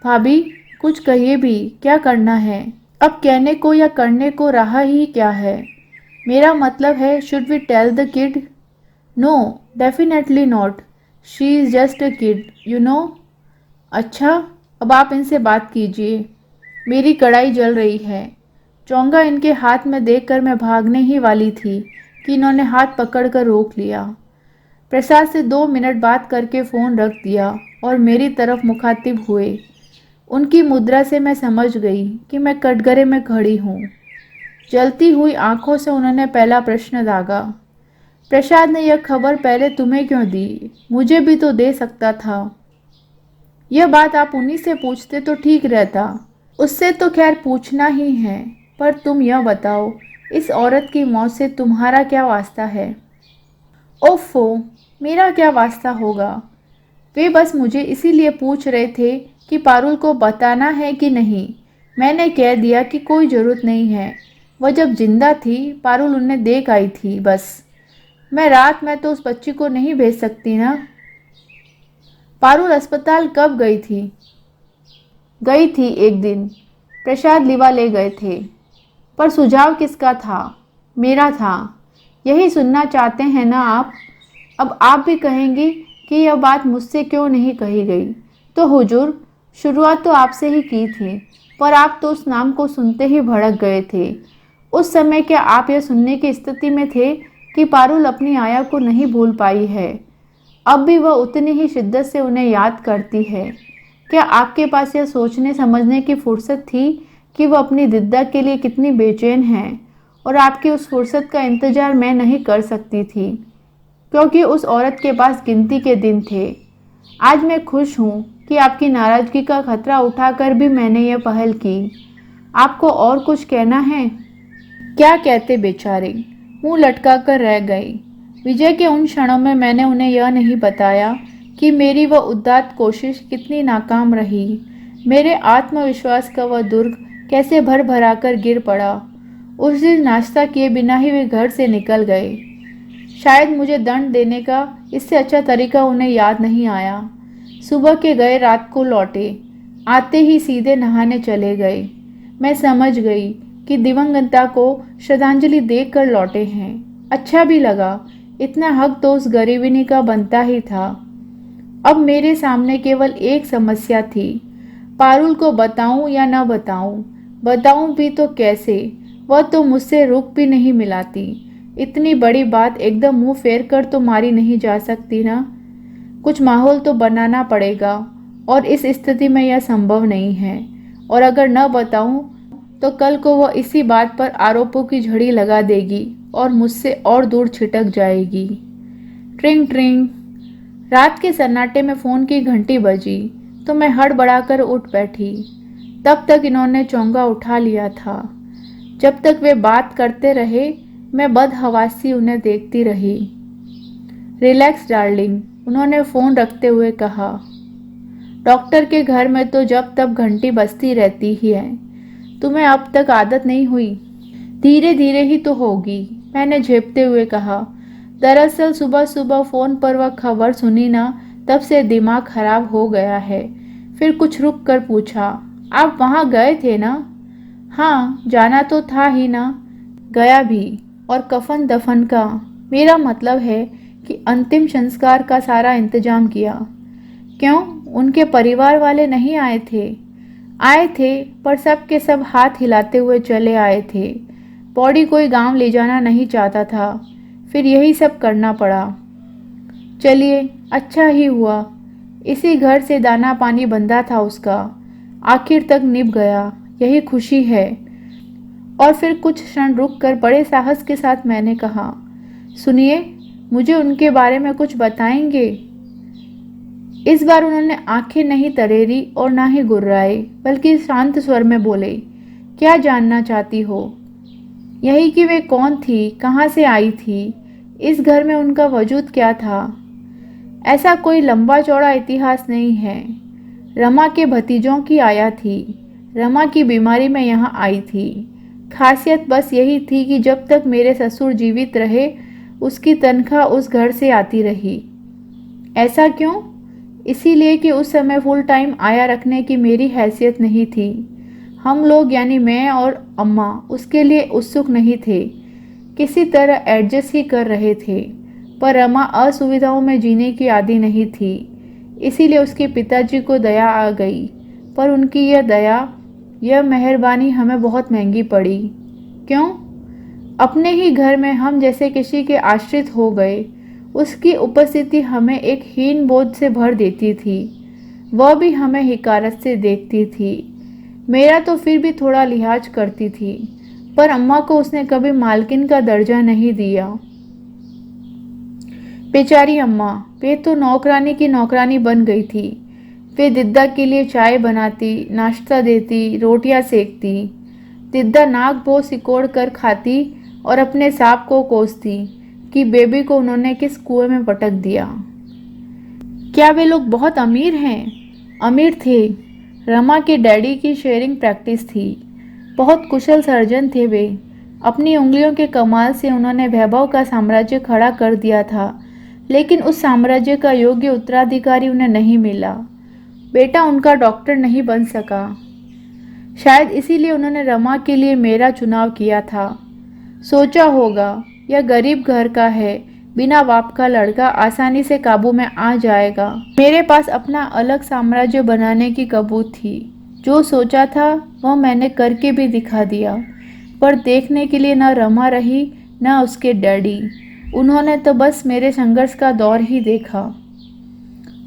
भाभी कुछ कहिए भी, क्या करना है? अब कहने को या करने को रहा ही क्या है? मेरा मतलब है, should we tell the kid? No, definitely not. She is just a kid, you know. अच्छा, अब आप इनसे बात कीजिए। मेरी कड़ाई जल रही है। चोंगा इनके हाथ में देखकर मैं भागने ही वाली थी कि इन्होंने हाथ पकड़कर रोक लिया। प्रसाद से 2 मिनट बात करके फ़ोन रख दिया और मेरी तरफ मुखातिब हुए। उनकी मुद्रा से मैं समझ गई कि मैं कटघरे में खड़ी हूँ। जलती हुई आंखों से उन्होंने पहला प्रश्न दागा। प्रसाद ने यह खबर पहले तुम्हें क्यों दी? मुझे भी तो दे सकता था। यह बात आप उन्हीं से पूछते तो ठीक रहता। उससे तो खैर पूछना ही है, पर तुम यह बताओ, इस औरत की मौत से तुम्हारा क्या वास्ता है? ओफो, मेरा क्या वास्ता होगा? वे बस मुझे इसीलिए पूछ रहे थे कि पारुल को बताना है कि नहीं। मैंने कह दिया कि कोई ज़रूरत नहीं है। वह जब जिंदा थी पारुल उन्हें देख आई थी बस। मैं रात में तो उस बच्ची को नहीं भेज सकती ना। पारुल अस्पताल कब गई थी? गई थी एक दिन। प्रसाद लिवा ले गए थे। पर सुझाव किसका था? मेरा था। यही सुनना चाहते हैं ना आप? अब आप भी कहेंगी कि यह बात मुझसे क्यों नहीं कही गई। तो हुजूर, शुरुआत तो आपसे ही की थी, पर आप तो उस नाम को सुनते ही भड़क गए थे। उस समय क्या आप यह सुनने की स्थिति में थे कि पारुल अपनी आया को नहीं भूल पाई है? अब भी वह उतनी ही शिद्दत से उन्हें याद करती है। क्या आपके पास यह सोचने समझने की फुर्सत थी कि वह अपनी दिद्दा के लिए कितनी बेचैन है? और आपकी उस फुर्सत का इंतजार मैं नहीं कर सकती थी, क्योंकि उस औरत के पास गिनती के दिन थे। आज मैं खुश हूँ कि आपकी नाराज़गी का खतरा उठाकर भी मैंने यह पहल की। आपको और कुछ कहना है? क्या कहते बेचारे, मुंह लटका कर रह गए। विजय के उन क्षणों में मैंने उन्हें यह नहीं बताया कि मेरी वह उदात्त कोशिश कितनी नाकाम रही। मेरे आत्मविश्वास का वह दुर्ग कैसे भर भरा कर गिर पड़ा। उस दिन नाश्ता किए बिना ही वे घर से निकल गए। शायद मुझे दंड देने का इससे अच्छा तरीका उन्हें याद नहीं आया। सुबह के गए रात को लौटे, आते ही सीधे नहाने चले गए। मैं समझ गई कि दिवंगता को श्रद्धांजलि देकर लौटे हैं। अच्छा भी लगा। इतना हक तो उस गरीबिनी का बनता ही था। अब मेरे सामने केवल एक समस्या थी, पारुल को बताऊं या न बताऊं? बताऊं भी तो कैसे? वह तो मुझसे रुक भी नहीं मिलाती। इतनी बड़ी बात एकदम मुंह फेर कर तो मारी नहीं जा सकती ना। कुछ माहौल तो बनाना पड़ेगा, और इस स्थिति में यह संभव नहीं है। और अगर न बताऊं तो कल को वह इसी बात पर आरोपों की झड़ी लगा देगी और मुझसे और दूर छिटक जाएगी। ट्रिंग ट्रिंग। रात के सन्नाटे में फ़ोन की घंटी बजी तो मैं हड़बड़ाकर उठ बैठी। तब तक इन्होंने चोंगा उठा लिया था। जब तक वे बात करते रहे मैं बदहवासी उन्हें देखती रही। रिलैक्स डार्लिंग, उन्होंने फ़ोन रखते हुए कहा। डॉक्टर के घर में तो जब तब घंटी बजती रहती ही है। तुम्हें अब तक आदत नहीं हुई? धीरे धीरे ही तो होगी, मैंने झेपते हुए कहा। दरअसल सुबह सुबह फ़ोन पर वह खबर सुनी ना, तब से दिमाग खराब हो गया है। फिर कुछ रुक कर पूछा, आप वहाँ गए थे ना? हाँ, जाना तो था ही ना, गया भी। और कफन दफन का, मेरा मतलब है कि अंतिम संस्कार का सारा इंतजाम किया। क्यों, उनके परिवार वाले नहीं आए थे? आए थे, पर सब के सब हाथ हिलाते हुए चले आए थे। बॉडी कोई गांव ले जाना नहीं चाहता था, फिर यही सब करना पड़ा। चलिए, अच्छा ही हुआ। इसी घर से दाना पानी बंधा था उसका, आखिर तक निभ गया, यही खुशी है। और फिर कुछ क्षण रुक कर बड़े साहस के साथ मैंने कहा, सुनिए, मुझे उनके बारे में कुछ बताएंगे? इस बार उन्होंने आंखें नहीं तरेरी और ना ही गुर्राए, बल्कि शांत स्वर में बोले, क्या जानना चाहती हो? यही कि वे कौन थी, कहाँ से आई थी, इस घर में उनका वजूद क्या था। ऐसा कोई लंबा चौड़ा इतिहास नहीं है। रमा के भतीजों की आया थी, रमा की बीमारी में यहाँ आई थी। खासियत बस यही थी कि जब तक मेरे ससुर जीवित रहे, उसकी तनख्वाह उस घर से आती रही। ऐसा क्यों? इसीलिए कि उस समय फुल टाइम आया रखने की मेरी हैसियत नहीं थी। हम लोग यानी मैं और अम्मा उसके लिए उत्सुक नहीं थे, किसी तरह एडजस्ट ही कर रहे थे। पर रमा असुविधाओं में जीने की आदी नहीं थी, इसीलिए उसके पिताजी को दया आ गई। पर उनकी यह दया, यह मेहरबानी हमें बहुत महंगी पड़ी। क्यों? अपने ही घर में हम जैसे किसी के आश्रित हो गए। उसकी उपस्थिति हमें एक हीन बोध से भर देती थी। वह भी हमें हिकारत से देखती थी। मेरा तो फिर भी थोड़ा लिहाज करती थी, पर अम्मा को उसने कभी मालकिन का दर्जा नहीं दिया। बेचारी अम्मा, वे तो नौकरानी की नौकरानी बन गई थी। वे दिद्दा के लिए चाय बनाती, नाश्ता देती, रोटियां सेकती। दिद्दा नाक भों सिकोड़ कर खाती और अपने सांप को कोसती कि बेबी को उन्होंने किस कुएं में पटक दिया। क्या वे लोग बहुत अमीर हैं? अमीर थे। रमा के डैडी की शेयरिंग प्रैक्टिस थी। बहुत कुशल सर्जन थे वे। अपनी उंगलियों के कमाल से उन्होंने वैभव का साम्राज्य खड़ा कर दिया था, लेकिन उस साम्राज्य का योग्य उत्तराधिकारी उन्हें नहीं मिला। बेटा उनका डॉक्टर नहीं बन सका। शायद इसीलिए उन्होंने रमा के लिए मेरा चुनाव किया था। सोचा होगा, यह गरीब घर का है, बिना बाप का लड़का आसानी से काबू में आ जाएगा। मेरे पास अपना अलग साम्राज्य बनाने की कबूत थी। जो सोचा था वह मैंने करके भी दिखा दिया। पर देखने के लिए न रमा रही, न उसके डैडी। उन्होंने तो बस मेरे संघर्ष का दौर ही देखा।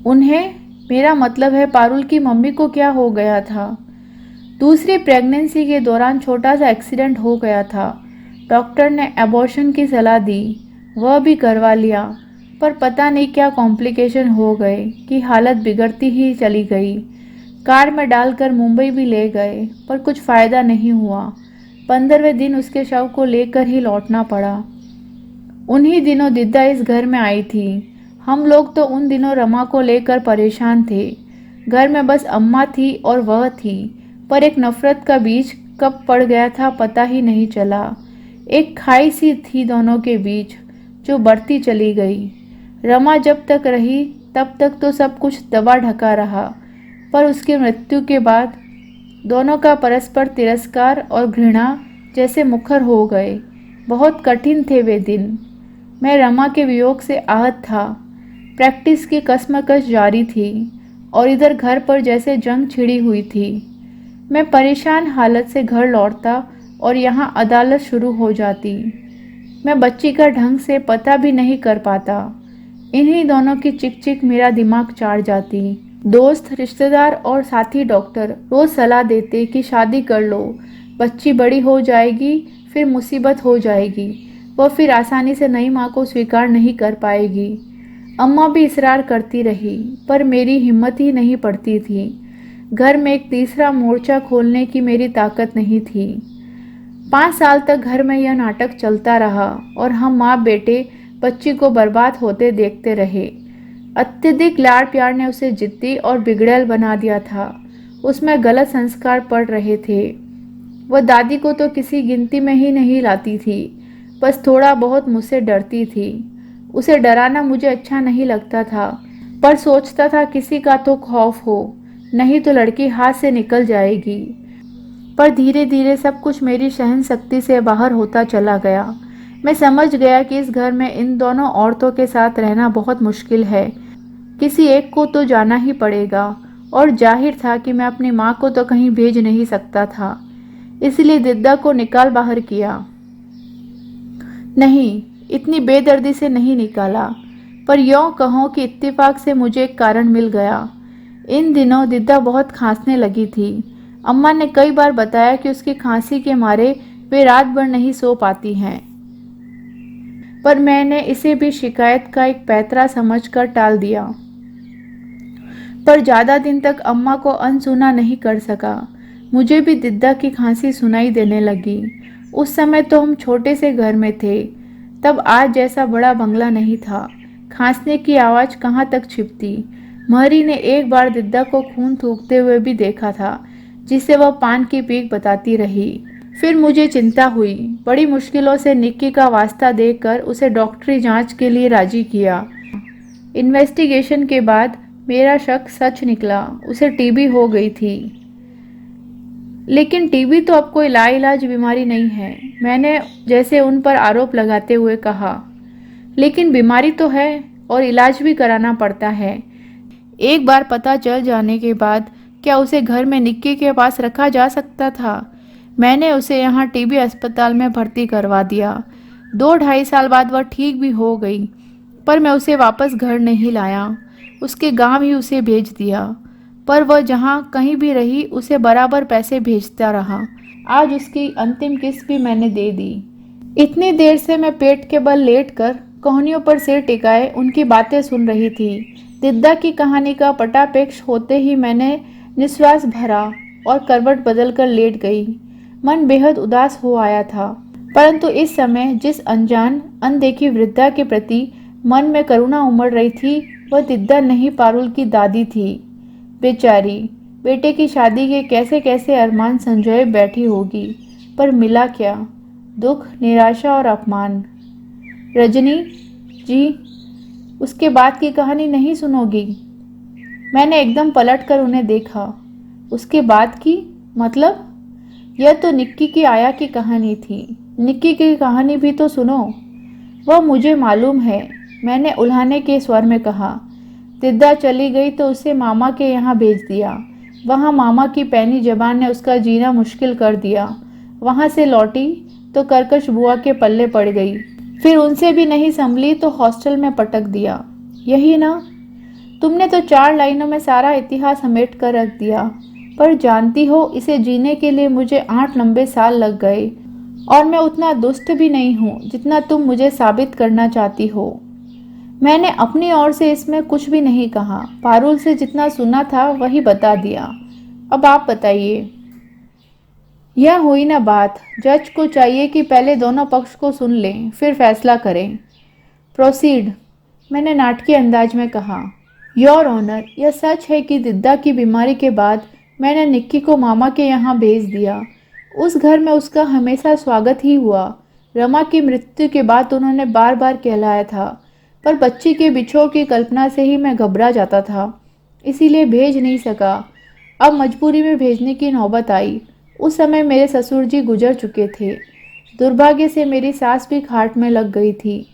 उन्हें, मेरा मतलब है पारुल की मम्मी को क्या हो गया था? दूसरी प्रेगनेंसी के दौरान छोटा सा एक्सीडेंट हो गया था। डॉक्टर ने एबॉर्शन की सलाह दी, वह भी करवा लिया, पर पता नहीं क्या कॉम्प्लिकेशन हो गए कि हालत बिगड़ती ही चली गई। कार में डालकर मुंबई भी ले गए, पर कुछ फ़ायदा नहीं हुआ। 15वें दिन उसके शव को लेकर ही लौटना पड़ा। उन्हीं दिनों दिद्दा इस घर में आई थी। हम लोग तो उन दिनों रमा को लेकर परेशान थे। घर में बस अम्मा थी और वह थी, पर एक नफरत का बीज कब पड़ गया था पता ही नहीं चला। एक खाई सी थी दोनों के बीच, जो बढ़ती चली गई। रमा जब तक रही तब तक तो सब कुछ दबा ढका रहा, पर उसकी मृत्यु के बाद दोनों का परस्पर तिरस्कार और घृणा जैसे मुखर हो गए। बहुत कठिन थे वे दिन। मैं रमा के वियोग से आहत था। प्रैक्टिस की कश्मकश जारी थी और इधर घर पर जैसे जंग छिड़ी हुई थी। मैं परेशान हालत से घर लौटता और यहाँ अदालत शुरू हो जाती। मैं बच्ची का ढंग से पता भी नहीं कर पाता। इन्हीं दोनों की चिक चिक मेरा दिमाग चाट जाती। दोस्त, रिश्तेदार और साथी डॉक्टर रोज सलाह देते कि शादी कर लो, बच्ची बड़ी हो जाएगी, फिर मुसीबत हो जाएगी, वह फिर आसानी से नई माँ को स्वीकार नहीं कर पाएगी। अम्मा भी इसरार करती रही, पर मेरी हिम्मत ही नहीं पड़ती थी। घर में एक तीसरा मोर्चा खोलने की मेरी ताकत नहीं थी। 5 साल तक घर में यह नाटक चलता रहा और हम माँ बेटे बच्ची को बर्बाद होते देखते रहे। अत्यधिक लाड़ प्यार ने उसे जिद्दी और बिगड़ैल बना दिया था। उसमें गलत संस्कार पड़ रहे थे। वह दादी को तो किसी गिनती में ही नहीं लाती थी, बस थोड़ा बहुत मुझसे डरती थी। उसे डराना मुझे अच्छा नहीं लगता था, पर सोचता था किसी का तो खौफ हो, नहीं तो लड़की हाथ से निकल जाएगी। पर धीरे धीरे सब कुछ मेरी सहन शक्ति से बाहर होता चला गया। मैं समझ गया कि इस घर में इन दोनों औरतों के साथ रहना बहुत मुश्किल है। किसी एक को तो जाना ही पड़ेगा, और जाहिर था कि मैं अपनी माँ को तो कहीं भेज नहीं सकता था। इसलिए दिद्दा को निकाल बाहर किया। नहीं, इतनी बेदर्दी से नहीं निकाला, पर यों कहो कि इत्तेफाक से मुझे एक कारण मिल गया। इन दिनों दिद्दा बहुत खांसने लगी थी। अम्मा ने कई बार बताया कि उसकी खांसी के मारे वे रात भर नहीं सो पाती हैं, पर मैंने इसे भी शिकायत का एक पैंतरा समझकर टाल दिया। पर ज़्यादा दिन तक अम्मा को अनसुना नहीं कर सका। मुझे भी दिद्दा की खांसी सुनाई देने लगी। उस समय तो हम छोटे से घर में थे, तब आज जैसा बड़ा बंगला नहीं था। खांसने की आवाज़ कहाँ तक छिपती। महरी ने एक बार दिद्दा को खून थूकते हुए भी देखा था, जिसे वह पान की पीक बताती रही। फिर मुझे चिंता हुई। बड़ी मुश्किलों से निक्की का वास्ता देकर उसे डॉक्टरी जांच के लिए राजी किया। इन्वेस्टिगेशन के बाद मेरा शक सच निकला, उसे टीबी हो गई थी। लेकिन टीबी तो अब कोई लाइलाज बीमारी नहीं है, मैंने जैसे उन पर आरोप लगाते हुए कहा। लेकिन बीमारी तो है और इलाज भी कराना पड़ता है। एक बार पता चल जाने के बाद क्या उसे घर में निक्की के पास रखा जा सकता था? मैंने उसे यहाँ टीबी अस्पताल में भर्ती करवा दिया। 2-2.5 साल बाद वह ठीक भी हो गई, पर मैं उसे वापस घर नहीं लाया। उसके गांव ही उसे भेज दिया। पर वह जहाँ कहीं भी रही, उसे बराबर पैसे भेजता रहा। आज उसकी अंतिम किस्त भी मैंने दे दी। इतनी देर से मैं पेट के बल लेटकर कोहनियों पर सिर टिकाए उनकी बातें सुन रही थी। दिद्दा की कहानी का पटापेक्ष होते ही मैंने निश्वास भरा और करवट बदलकर लेट गई। मन बेहद उदास हो आया था, परंतु इस समय जिस अनजान अनदेखी वृद्धा के प्रति मन में करुणा उमड़ रही थी, वह दिद्दा नहीं, पारुल की दादी थी। बेचारी बेटे की शादी के कैसे कैसे अरमान संजोए बैठी होगी, पर मिला क्या? दुख, निराशा और अपमान। रजनी जी, उसके बाद की कहानी नहीं सुनोगी? मैंने एकदम पलट कर उन्हें देखा। उसके बाद की मतलब? यह तो निक्की की आया की कहानी थी। निक्की की कहानी भी तो सुनो। वह मुझे मालूम है, मैंने उल्हाने के स्वर में कहा। दिद्दा चली गई तो उसे मामा के यहाँ भेज दिया। वहाँ मामा की पैनी जबान ने उसका जीना मुश्किल कर दिया। वहाँ से लौटी तो कर्कश बुआ के पल्ले पड़ गई। फिर उनसे भी नहीं संभली तो हॉस्टल में पटक दिया। यही ना? तुमने तो 4 लाइनों में सारा इतिहास समेट कर रख दिया। पर जानती हो, इसे जीने के लिए मुझे 8 लंबे साल लग गए, और मैं उतना दुष्ट भी नहीं हूँ जितना तुम मुझे साबित करना चाहती हो। मैंने अपनी ओर से इसमें कुछ भी नहीं कहा। पारुल से जितना सुना था वही बता दिया। अब आप बताइए। यह हुई ना बात। जज को चाहिए कि पहले दोनों पक्ष को सुन लें, फिर फैसला करें। प्रोसीड, मैंने नाटकीय अंदाज में कहा। योर ऑनर, यह सच है कि दिद्दा की बीमारी के बाद मैंने निक्की को मामा के यहाँ भेज दिया। उस घर में उसका हमेशा स्वागत ही हुआ। रमा की मृत्यु के बाद उन्होंने बार बार कहलाया था, पर बच्ची के बिछोह की कल्पना से ही मैं घबरा जाता था, इसीलिए भेज नहीं सका। अब मजबूरी में भेजने की नौबत आई। उस समय मेरे ससुर जी गुजर चुके थे। दुर्भाग्य से मेरी सास भी खाट में लग गई थी।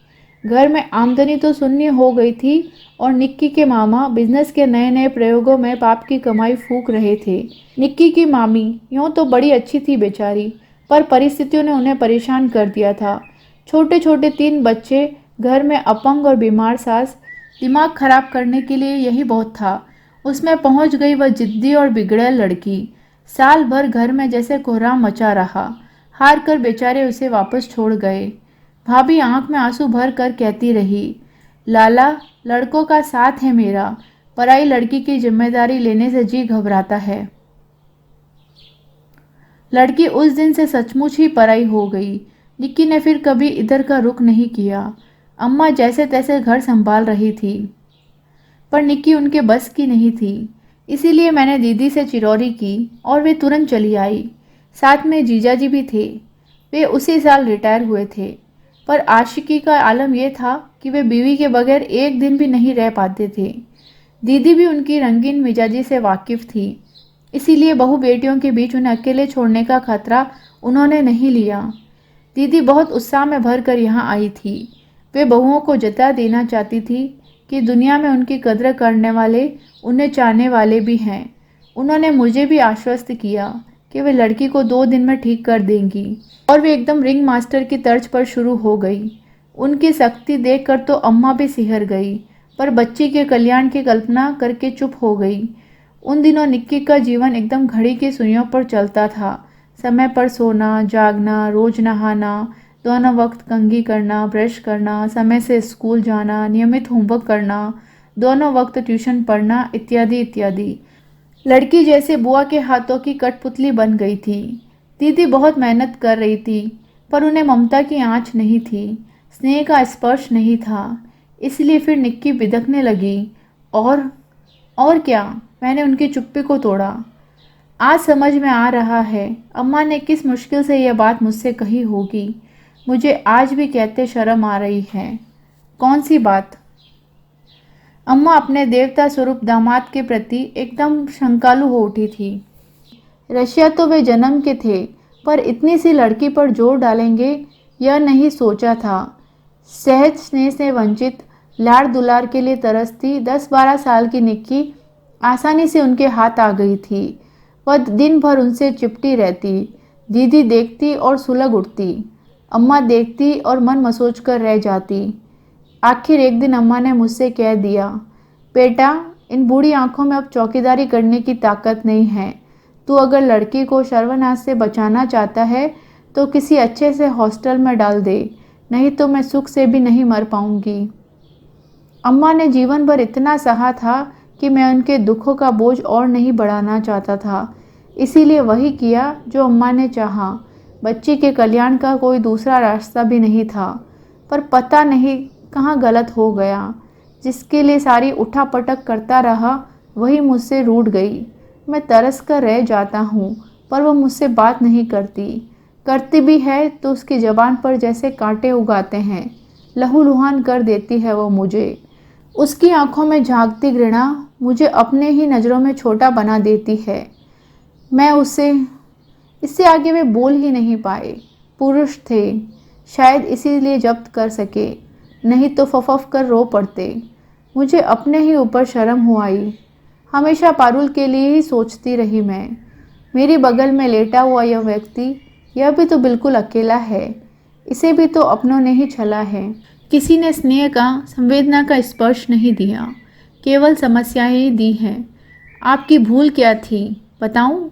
घर में आमदनी तो शून्य हो गई थी, और निक्की के मामा बिजनेस के नए नए प्रयोगों में बाप की कमाई फूंक रहे थे। निक्की की मामी यूँ तो बड़ी अच्छी थी बेचारी, पर परिस्थितियों ने उन्हें परेशान कर दिया था। छोटे छोटे 3 बच्चे, घर में अपंग और बीमार सास, दिमाग खराब करने के लिए यही बहुत था। उसमें पहुंच गई वह जिद्दी और बिगड़ैल लड़की। साल भर घर में जैसे कोहराम मचा रहा। हार कर बेचारे उसे वापस छोड़ गए। भाभी आंख में आंसू भर कर कहती रही, लाला, लड़कों का साथ है मेरा, पराई लड़की की जिम्मेदारी लेने से जी घबराता है। लड़की उस दिन से सचमुच ही पराई हो गई। निक्की ने फिर कभी इधर का रुख नहीं किया। अम्मा जैसे तैसे घर संभाल रही थी, पर निक्की उनके बस की नहीं थी। इसीलिए मैंने दीदी से चिरौरी की और वे तुरंत चली आई। साथ में जीजाजी भी थे। वे उसी साल रिटायर हुए थे, पर आशिकी का आलम यह था कि वे बीवी के बगैर एक दिन भी नहीं रह पाते थे। दीदी भी उनकी रंगीन मिजाजी से वाकिफ थी, इसीलिए बहू बेटियों के बीच उन्हें अकेले छोड़ने का खतरा उन्होंने नहीं लिया। दीदी बहुत उत्साह में भर कर यहाँ आई थी। वे बहुओं को जता देना चाहती थी कि दुनिया में उनकी कद्र करने वाले, उन्हें चाहने वाले भी हैं। उन्होंने मुझे भी आश्वस्त किया कि वे लड़की को 2 दिन में ठीक कर देंगी और वे एकदम रिंग मास्टर की तर्ज पर शुरू हो गई। उनकी सख्ती देखकर तो अम्मा भी सिहर गई, पर बच्ची के कल्याण की कल्पना करके चुप हो गई। उन दिनों निक्की का जीवन एकदम घड़ी की सुइयों पर चलता था। समय पर सोना, जागना, रोज नहाना, दोनों वक्त कंघी करना, ब्रश करना, समय से स्कूल जाना, नियमित होमवर्क करना, दोनों वक्त ट्यूशन पढ़ना, इत्यादि इत्यादि। लड़की जैसे बुआ के हाथों की कठपुतली बन गई थी। दीदी बहुत मेहनत कर रही थी, पर उन्हें ममता की आँच नहीं थी, स्नेह का स्पर्श नहीं था। इसलिए फिर निक्की बिदकने लगी। और क्या, मैंने उनकी चुप्पी को तोड़ा। आज समझ में आ रहा है अम्मा ने किस मुश्किल से यह बात मुझसे कही होगी। मुझे आज भी कहते शर्म आ रही है। कौन सी बात? अम्मा अपने देवता स्वरूप दामाद के प्रति एकदम शंकालु हो उठी थी। रशिया तो वे जन्म के थे, पर इतनी सी लड़की पर जोर डालेंगे यह नहीं सोचा था। सहज स्नेह से वंचित, लाड़ दुलार के लिए तरसती 10-12 साल की निक्की आसानी से उनके हाथ आ गई थी। वह दिन भर उनसे चिपटी रहती। दीदी देखती और सुलग उठती, अम्मा देखती और मन मसोच कर रह जाती। आखिर एक दिन अम्मा ने मुझसे कह दिया, बेटा, इन बूढ़ी आंखों में अब चौकीदारी करने की ताकत नहीं है। तू अगर लड़की को सर्वनाश से बचाना चाहता है तो किसी अच्छे से हॉस्टल में डाल दे, नहीं तो मैं सुख से भी नहीं मर पाऊंगी। अम्मा ने जीवन भर इतना सहा था कि मैं उनके दुखों का बोझ और नहीं बढ़ाना चाहता था। इसीलिए वही किया जो अम्मा ने चाहा। बच्ची के कल्याण का कोई दूसरा रास्ता भी नहीं था, पर पता नहीं कहाँ गलत हो गया। जिसके लिए सारी उठापटक करता रहा वही मुझसे रूठ गई। मैं तरस कर रह जाता हूँ, पर वह मुझसे बात नहीं करती। करती भी है तो उसकी ज़बान पर जैसे कांटे उगाते हैं। लहूलुहान कर देती है वो मुझे। उसकी आंखों में झांकती घृणा मुझे अपने ही नज़रों में छोटा बना देती है। मैं इससे आगे वे बोल ही नहीं पाए। पुरुष थे, शायद इसीलिए जब्त कर सके, नहीं तो फफफ कर रो पड़ते। मुझे अपने ही ऊपर शर्म हो आई। हमेशा पारुल के लिए ही सोचती रही मैं। मेरी बगल में लेटा हुआ यह व्यक्ति, यह भी तो बिल्कुल अकेला है। इसे भी तो अपनों ने ही छला है। किसी ने स्नेह का, संवेदना का स्पर्श नहीं दिया, केवल समस्याएं ही दी हैं। आपकी भूल क्या थी, बताऊं?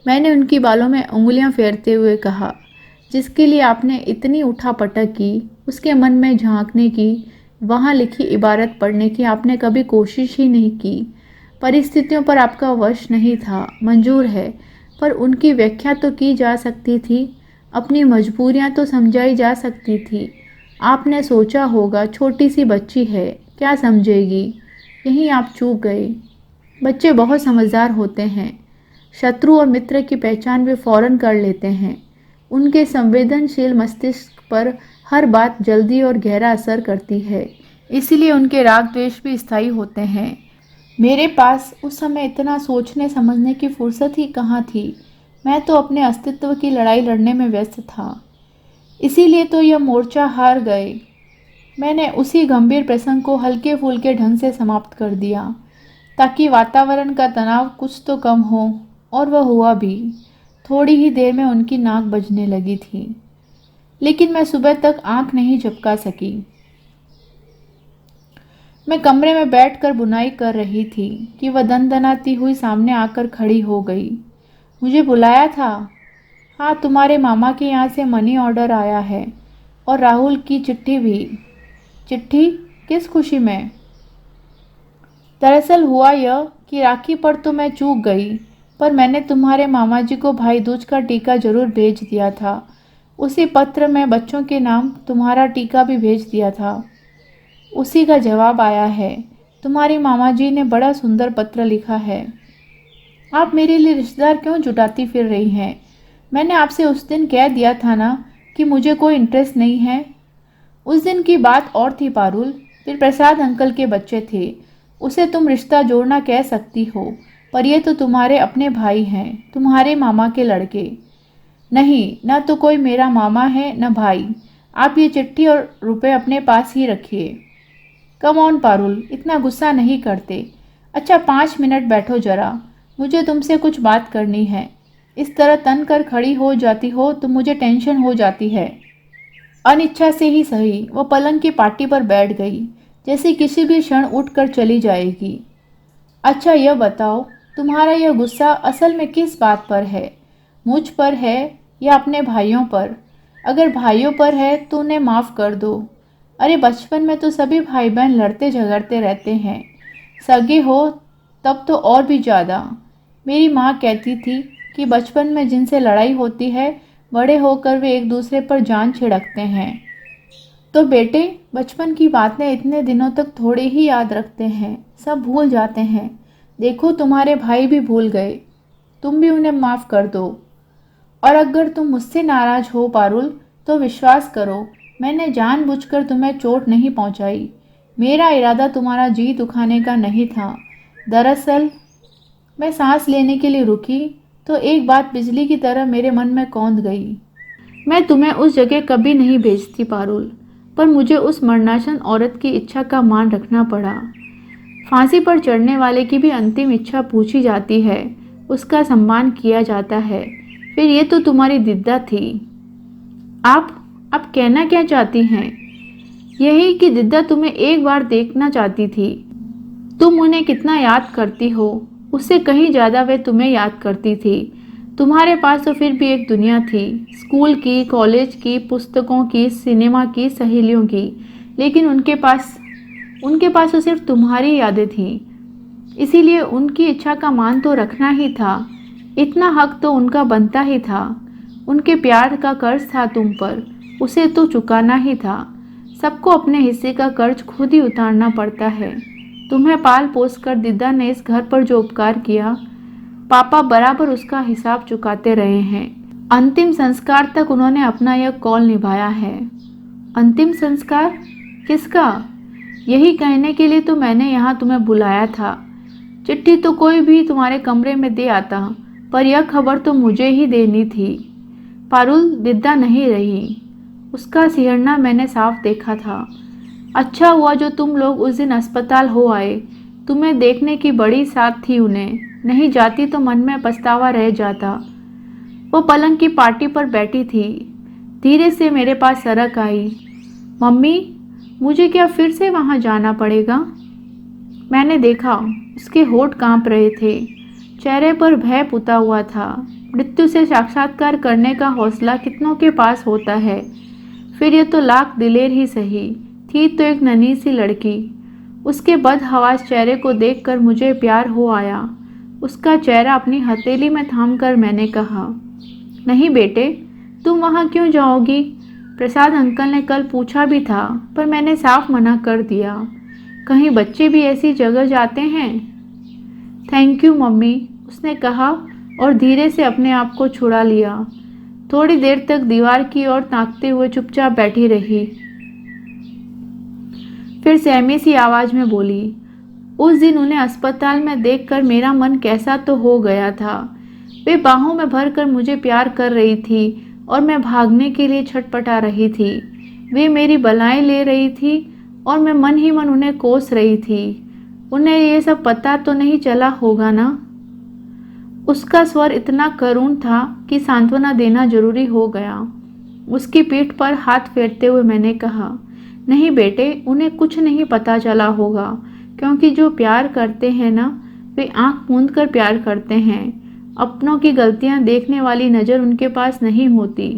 मैंने उनकी बालों में उंगलियां फेरते हुए कहा। जिसके लिए आपने इतनी उठापटक की, उसके मन में झांकने की, वहाँ लिखी इबारत पढ़ने की आपने कभी कोशिश ही नहीं की। परिस्थितियों पर आपका वश नहीं था, मंजूर है, पर उनकी व्याख्या तो की जा सकती थी, अपनी मजबूरियां तो समझाई जा सकती थी। आपने सोचा होगा छोटी सी बच्ची है, क्या समझेगी। यहीं आप चूक गए। बच्चे बहुत समझदार होते हैं। शत्रु और मित्र की पहचान वे फौरन कर लेते हैं। उनके संवेदनशील मस्तिष्क पर हर बात जल्दी और गहरा असर करती है, इसीलिए उनके राग द्वेष भी स्थायी होते हैं। मेरे पास उस समय इतना सोचने समझने की फुर्सत ही कहाँ थी। मैं तो अपने अस्तित्व की लड़ाई लड़ने में व्यस्त था। इसीलिए तो यह मोर्चा हार गए। मैंने उसी गंभीर प्रसंग को हल्के फुल्के ढंग से समाप्त कर दिया, ताकि वातावरण का तनाव कुछ तो कम हो, और वह हुआ भी। थोड़ी ही देर में उनकी नाक बजने लगी थी, लेकिन मैं सुबह तक आंख नहीं झपका सकी। मैं कमरे में बैठकर बुनाई कर रही थी कि वह दनदनाती हुई सामने आकर खड़ी हो गई। मुझे बुलाया था? हाँ, तुम्हारे मामा के यहाँ से मनी ऑर्डर आया है, और राहुल की चिट्ठी भी। चिट्ठी? किस खुशी में? दरअसल हुआ यह कि राखी पर तो मैं चूक गई, पर मैंने तुम्हारे मामा जी को भाई दूज का टीका जरूर भेज दिया था। उसी पत्र में बच्चों के नाम तुम्हारा टीका भी भेज दिया था। उसी का जवाब आया है। तुम्हारी मामा जी ने बड़ा सुंदर पत्र लिखा है। आप मेरे लिए रिश्तेदार क्यों जुटाती फिर रही हैं? मैंने आपसे उस दिन कह दिया था ना कि मुझे कोई इंटरेस्ट नहीं है। उस दिन की बात और थी पारुल। फिर प्रसाद अंकल के बच्चे थे, उसे तुम रिश्ता जोड़ना कह सकती हो, पर ये तो तुम्हारे अपने भाई हैं, तुम्हारे मामा के लड़के। नहीं, न तो कोई मेरा मामा है न भाई। आप ये चिट्ठी और रुपए अपने पास ही रखिए। कम ऑन पारुल, इतना गुस्सा नहीं करते। अच्छा 5 मिनट बैठो जरा, मुझे तुमसे कुछ बात करनी है। इस तरह तन कर खड़ी हो जाती हो तो मुझे टेंशन हो जाती है। अनिच्छा से ही सही, वो पलंग की पाटी पर बैठ गई, जैसे किसी भी क्षण उठकर चली जाएगी। अच्छा यह बताओ, तुम्हारा यह गुस्सा असल में किस बात पर है? मुझ पर है या अपने भाइयों पर? अगर भाइयों पर है तो उन्हें माफ़ कर दो। अरे बचपन में तो सभी भाई बहन लड़ते झगड़ते रहते हैं, सगे हो तब तो और भी ज़्यादा। मेरी माँ कहती थी कि बचपन में जिनसे लड़ाई होती है, बड़े होकर वे एक दूसरे पर जान छिड़कते हैं। तो बेटे, बचपन की बातें इतने दिनों तक थोड़े ही याद रखते हैं, सब भूल जाते हैं। देखो तुम्हारे भाई भी भूल गए, तुम भी उन्हें माफ़ कर दो। और अगर तुम मुझसे नाराज़ हो पारुल, तो विश्वास करो, मैंने जानबूझकर तुम्हें चोट नहीं पहुंचाई। मेरा इरादा तुम्हारा जी दुखाने का नहीं था। दरअसल मैं सांस लेने के लिए रुकी तो एक बात बिजली की तरह मेरे मन में कौंध गई। मैं तुम्हें उस जगह कभी नहीं भेजती पारुल, पर मुझे उस मरणासन औरत की इच्छा का मान रखना पड़ा। फांसी पर चढ़ने वाले की भी अंतिम इच्छा पूछी जाती है, उसका सम्मान किया जाता है। फिर ये तो तुम्हारी दिद्दा थी। आप कहना क्या चाहती हैं? यही कि दिद्दा तुम्हें एक बार देखना चाहती थी। तुम उन्हें कितना याद करती हो, उससे कहीं ज़्यादा वे तुम्हें याद करती थी। तुम्हारे पास तो फिर भी एक दुनिया थी, स्कूल की, कॉलेज की, पुस्तकों की, सिनेमा की, सहेलियों की। लेकिन उनके पास तो सिर्फ तुम्हारी यादें थीं। इसीलिए उनकी इच्छा का मान तो रखना ही था। इतना हक तो उनका बनता ही था। उनके प्यार का कर्ज था तुम पर, उसे तो चुकाना ही था। सबको अपने हिस्से का कर्ज खुद ही उतारना पड़ता है। तुम्हें पाल पोस कर दिद्दा ने इस घर पर जो उपकार किया, पापा बराबर उसका हिसाब चुकाते रहे हैं। अंतिम संस्कार तक उन्होंने अपना यह कौल निभाया है। अंतिम संस्कार? किसका? यही कहने के लिए तो मैंने यहाँ तुम्हें बुलाया था। चिट्ठी तो कोई भी तुम्हारे कमरे में दे आता, पर यह खबर तो मुझे ही देनी थी। पारुल, दिद्दा नहीं रही, उसका सिहरना मैंने साफ देखा था। अच्छा हुआ जो तुम लोग उस दिन अस्पताल हो आए, तुम्हें देखने की बड़ी साथ थी उन्हें, नहीं जाती तो मन में पछतावा रह जाता। वो पलंग की पार्टी पर बैठी थी, धीरे से मेरे पास सरक आई। मम्मी, मुझे क्या फिर से वहाँ जाना पड़ेगा? मैंने देखा, उसके होठ कांप रहे थे, चेहरे पर भय पुता हुआ था। मृत्यु से साक्षात्कार करने का हौसला कितनों के पास होता है। फिर ये तो लाख दिलेर ही सही, थी तो एक नन्ही सी लड़की। उसके बदहवास चेहरे को देखकर मुझे प्यार हो आया। उसका चेहरा अपनी हथेली में थामकर मैंने कहा, नहीं बेटे, तुम वहाँ क्यों जाओगी? प्रसाद अंकल ने कल पूछा भी था, पर मैंने साफ मना कर दिया। कहीं बच्चे भी ऐसी जगह जाते हैं? थैंक यू मम्मी, उसने कहा और धीरे से अपने आप को छुड़ा लिया। थोड़ी देर तक दीवार की ओर ताकते हुए चुपचाप बैठी रही। फिर सहमी सी आवाज में बोली, उस दिन उन्हें अस्पताल में देखकर मेरा मन कैसा तो हो गया था। वे बाहों में भरकर मुझे प्यार कर रही थी और मैं भागने के लिए छटपटा रही थी। वे मेरी बलाएं ले रही थी और मैं मन ही मन उन्हें कोस रही थी। उन्हें ये सब पता तो नहीं चला होगा ना? उसका स्वर इतना करुण था कि सांत्वना देना जरूरी हो गया। उसकी पीठ पर हाथ फेरते हुए मैंने कहा, नहीं बेटे, उन्हें कुछ नहीं पता चला होगा, क्योंकि जो प्यार करते हैं ना, वे आंख मूंद कर प्यार करते हैं। अपनों की गलतियां देखने वाली नज़र उनके पास नहीं होती।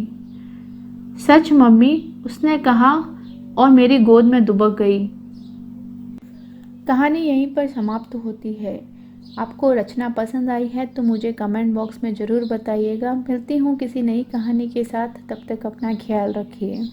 सच मम्मी, उसने कहा और मेरी गोद में दुबक गई। कहानी यहीं पर समाप्त होती है। आपको रचना पसंद आई है तो मुझे कमेंट बॉक्स में ज़रूर बताइएगा। मिलती हूँ किसी नई कहानी के साथ, तब तक अपना ख्याल रखिए।